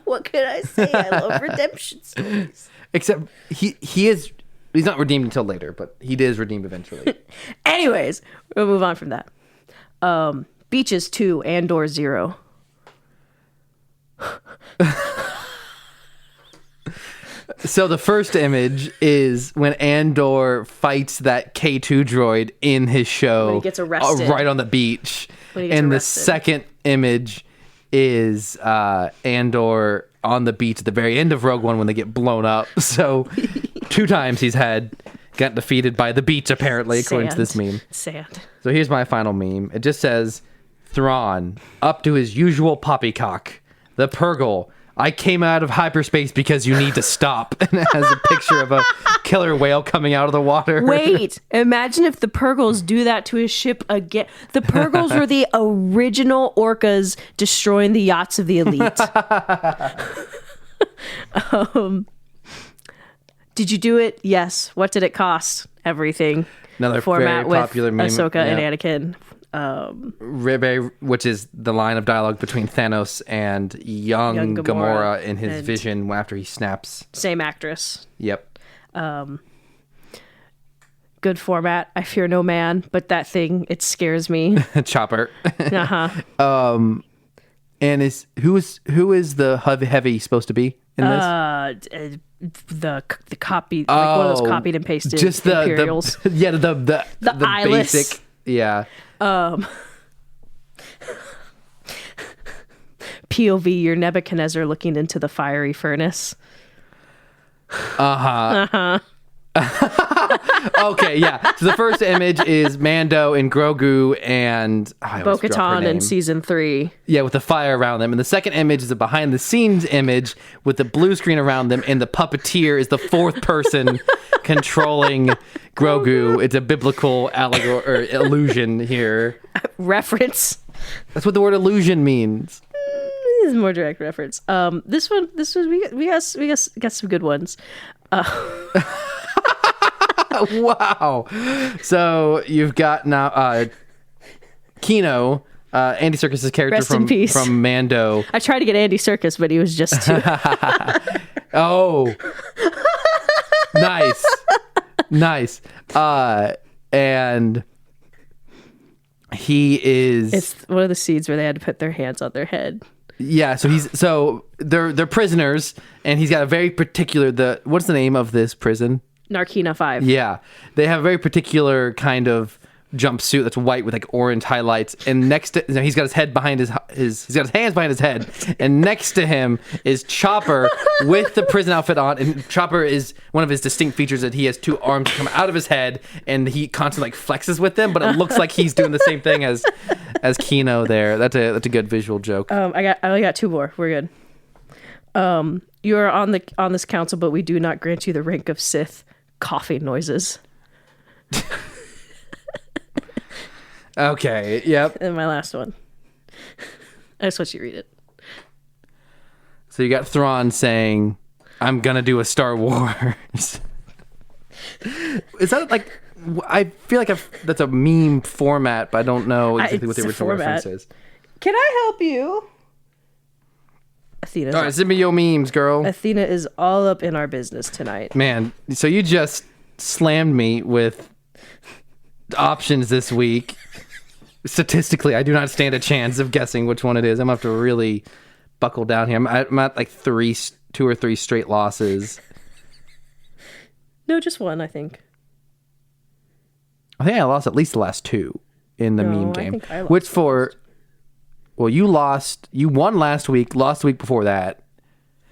What could I say? I love redemption stories. Except he's not redeemed until later, but he is redeemed eventually. Anyways, we'll move on from that. Beaches 2, Andor 0. So the first image is when Andor fights that K2 droid in his show. When he gets arrested. Right on the beach. When he gets and arrested. the second image is Andor on the beach at the very end of Rogue One when they get blown up. So 2 times he's got defeated by the beach, apparently, according to this meme. Sand. So here's my final meme. It just says, Thrawn, up to his usual poppycock. The Purgle, I came out of hyperspace because you need to stop. And it has a picture of a killer whale coming out of the water. Wait, imagine if the Purgles do that to his ship again. The Purgles were the original orcas destroying the yachts of the elite. Did you do it? Yes. What did it cost? Everything. Another Format very popular with meme. Ahsoka and Yeah. Anakin. Which is the line of dialogue between Thanos and young Young Gamora Gamora in his and- vision after he snaps. Same actress. Yep. Good format. I fear no man, but that thing, it scares me. Chopper. Uh-huh. And who is the heavy supposed to be in this? The copy, like one of those copied and pasted just Imperials. the eyeless. basic. Yeah. POV, you're Nebuchadnezzar looking into the fiery furnace. Okay, yeah. So the first image is Mando and Grogu and Bo-Katan in season 3. Yeah, with the fire around them. And the second image is a behind the scenes image with the blue screen around them, and the puppeteer is the fourth person controlling Grogu. It's a biblical illusion here. Reference. That's what the word illusion means. This is a more direct reference. This one we got some good ones. Wow. So you've got now Kino, Andy Serkis' character Rest in peace. from Mando. I tried to get Andy Serkis, but he was just too. Oh. Nice. And he is It's one of the scenes where they had to put their hands on their head. yeah, so they're prisoners, and he's got a very particular what's the name of this prison? Narkina 5. Yeah, they have a very particular kind of jumpsuit that's white with like orange highlights, and next to he's got his head behind his he's got his hands behind his head, and next to him is Chopper with the prison outfit on, and Chopper is one of his distinct features that he has two arms come out of his head, and he constantly like flexes with them, but it looks like he's doing the same thing as Kino there. That's a good visual joke. I only got 2 more. We're good. You are on this council, but we do not grant you the rank of Sith. Coughing noises. Okay, yep. And my last one. I just want you to read it. So you got Thrawn saying, "I'm gonna do a Star Wars." Is that like? I feel like that's a meme format, but I don't know exactly what the It's a original format. reference is. Can I help you? Athena's All right, send me your memes, girl. Athena is all up in our business tonight. Man, so you just slammed me with options this week. Statistically, I do not stand a chance of guessing which one it is. I'm gonna have to really buckle down here. I'm at like 2 or 3 straight losses. No, just one, I think. I think I lost at least the last 2 in the No, meme I game. think I lost Which the for, well, you won last week, lost the week before that.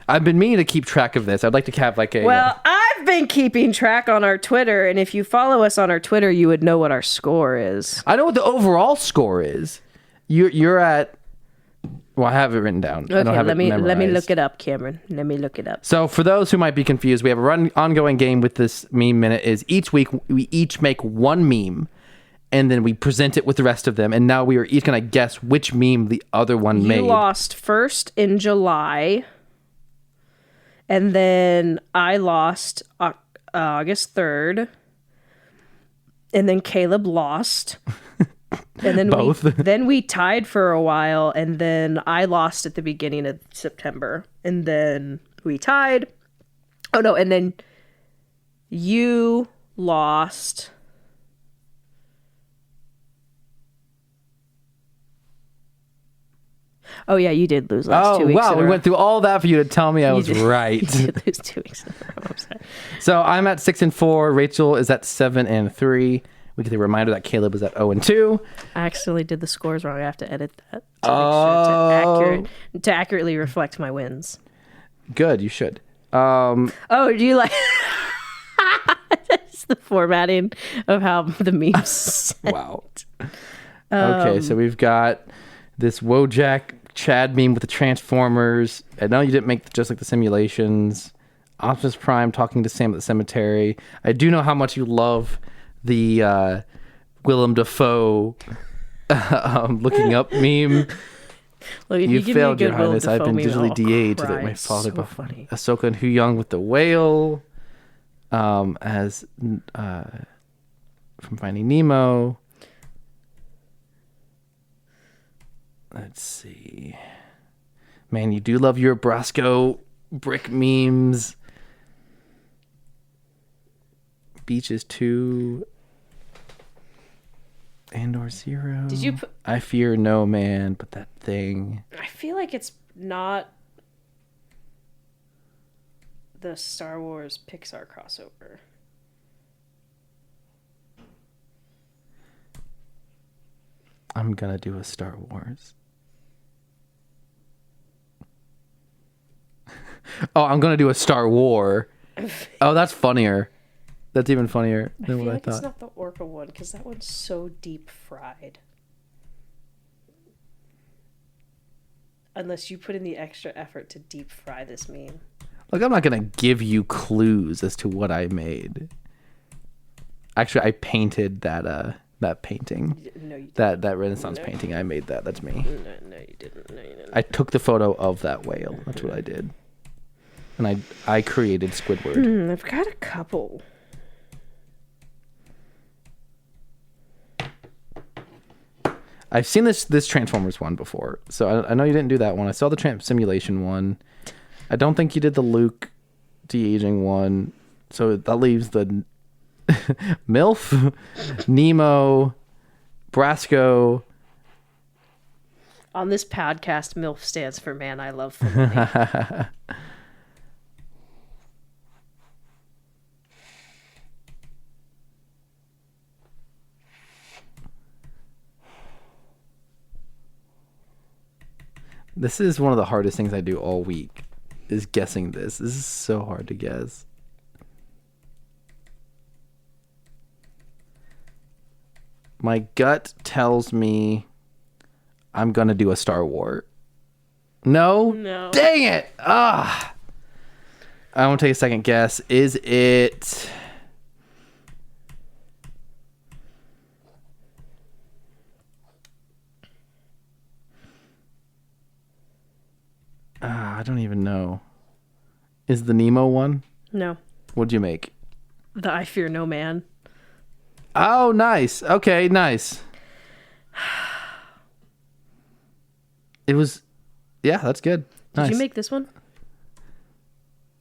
I've been meaning to keep track of this. I'd like to have like a. Well, I've been keeping track on our Twitter, and if you follow us on our Twitter, you would know what our score is. I know what the overall score is. You're at. Well, I have it written down. I don't Okay, have let me memorized. look it up, Cameron. Let me look it up. So for those who might be confused, we have a ongoing game with this meme minute. Is each week we each make one meme, and then we present it with the rest of them. And now we are each gonna guess which meme the other one made. You lost first in July, and then I lost August 3rd, and then Caleb lost. And then Both. then we tied for a while, and then I lost at the beginning of September, and then we tied. Oh no, and then you lost. Oh yeah, you did lose last 2 weeks. Wow, in a we row. went through all that for you to tell me I was did. right. You did lose 2 weeks in a row. I'm sorry. So I'm at 6-4. Rachel is at 7-3. We get the reminder that Caleb is at 0-2. I accidentally did the scores wrong. I have to edit that to make sure to accurately reflect my wins. Good, you should. Oh, do you like it's the formatting of how the memes? Wow. Okay, so we've got this Wojak Chad meme with the Transformers. I know you didn't make just like the simulations. Optimus Prime talking to Sam at the cemetery. I do know how much you love the Willem Dafoe looking up meme. Look, if You give me a failed, Your good Willem Highness. I've Dafoe been meme, digitally I'll de-aged cry. that my father So before funny. Ahsoka and Hu Young with the whale. as from Finding Nemo. Let's see. Man, you do love your Brasco brick memes. Beaches 2 and/or 0. Did you put... I Fear No Man, but that thing. I feel like it's not the Star Wars Pixar crossover. I'm gonna do a Star Wars. Oh, I'm gonna do a Star War. Oh, that's funnier. That's even funnier I than feel what like I it's thought. not the Orca one because that one's so deep fried. Unless you put in the extra effort to deep fry this meme. Look, I'm not gonna give you clues as to what I made. Actually, I painted that painting. No, you didn't. That Renaissance painting. I made that. That's me. No, you didn't. No, you didn't. I took the photo of that whale. That's what I did. And I created Squidward. I've got a couple. I've seen this Transformers one before, so I know you didn't do that one. I saw the simulation one. I don't think you did the Luke de-aging one, so that leaves the MILF, Nemo, Brasco. On this podcast, MILF stands for Man I Love Filoni. This is one of the hardest things I do all week, is guessing this. This is so hard to guess. My gut tells me I'm gonna do a Star Wars. No? No. Dang it! Ah! I want to take a second guess. Is it... I don't even know. Is the Nemo one? No. What'd you make? The I Fear No Man. Oh, nice. Okay, nice. It was... Yeah, that's good. Nice. Did you make this one?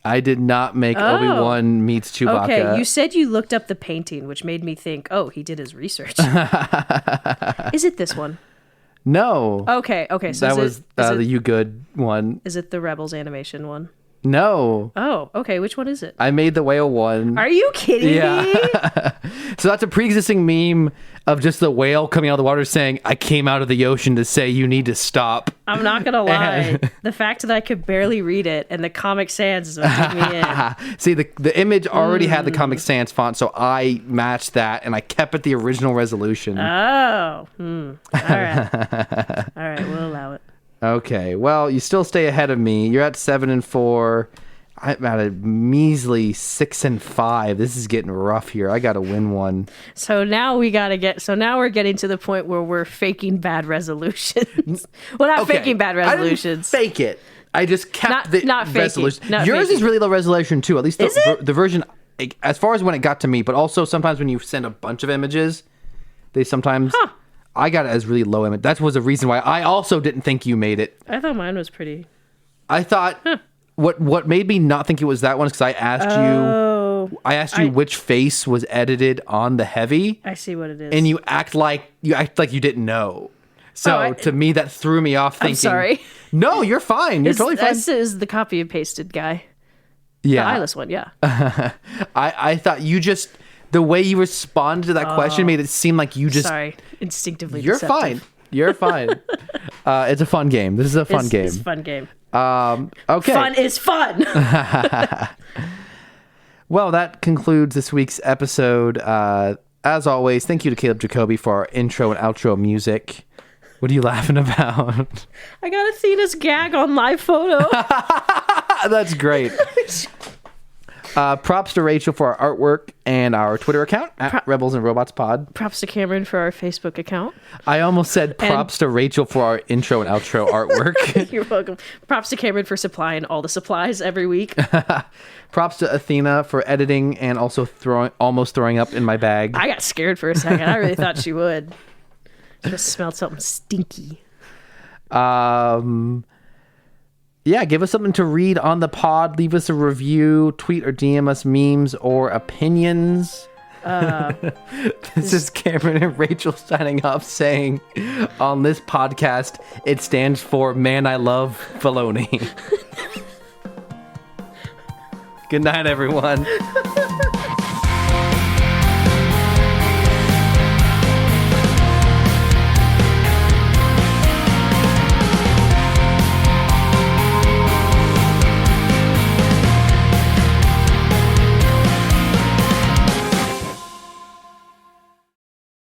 I did not make Obi-Wan meets Chewbacca. Okay, you said you looked up the painting, which made me think, oh, he did his research. Is it this one? No. Okay. So that was the You Good one. Is it the Rebels animation one? No. Oh, okay. Which one is it? I made the whale one. Are you kidding me? So that's a pre-existing meme of just the whale coming out of the water saying, I came out of the ocean to say you need to stop. I'm not going to lie. The fact that I could barely read it and the Comic Sans is what took me in. See, the image already had the Comic Sans font, so I matched that and I kept it the original resolution. Oh. All right. All right, we'll allow it. Okay, well, you still stay ahead of me. You're at 7-4. I'm at a measly 6-5. This is getting rough here. I got to win one. So now we're getting to the point where we're faking bad resolutions. Well, not faking bad resolutions. I didn't fake it. I just kept the not faking, resolution. not Yours faking. is really low resolution too. At least Is it? the version, as far as when it got to me, but also sometimes when you send a bunch of images, they sometimes... Huh. I got it as really low image. That was a reason why I also didn't think you made it. I thought mine was pretty... I thought... What made me not think it was that one is because I asked you which face was edited on the heavy. I see what it is. And you act like you didn't know. So to me that threw me off thinking. I'm sorry. No, you're fine. You're totally fine. This is the copy and pasted guy. Yeah. The eyeless one, yeah. I thought you just the way you responded to that question made it seem like you just Sorry. Instinctively You're deceptive. fine. You're fine. It's a fun game. This is a fun game. It's a fun game. Okay. Fun is fun. Well, that concludes this week's episode. As always, thank you to Caleb Jacoby for our intro and outro music. What are you laughing about? I got Athena's gag on live photo. That's great. Props to Rachel for our artwork and our Twitter account at Rebels and Robots Pod. Props to Cameron for our Facebook account. I almost said props to Rachel for our intro and outro artwork. You're welcome. Props to Cameron for supplying all the supplies every week. Props to Athena for editing and also almost throwing up in my bag. I got scared for a second. I really thought she would. She just smelled something stinky. Yeah, give us something to read on the pod. Leave us a review. Tweet or DM us memes or opinions. This is Cameron and Rachel signing off saying, on this podcast, it stands for Man I Love Filoni. Good night, everyone.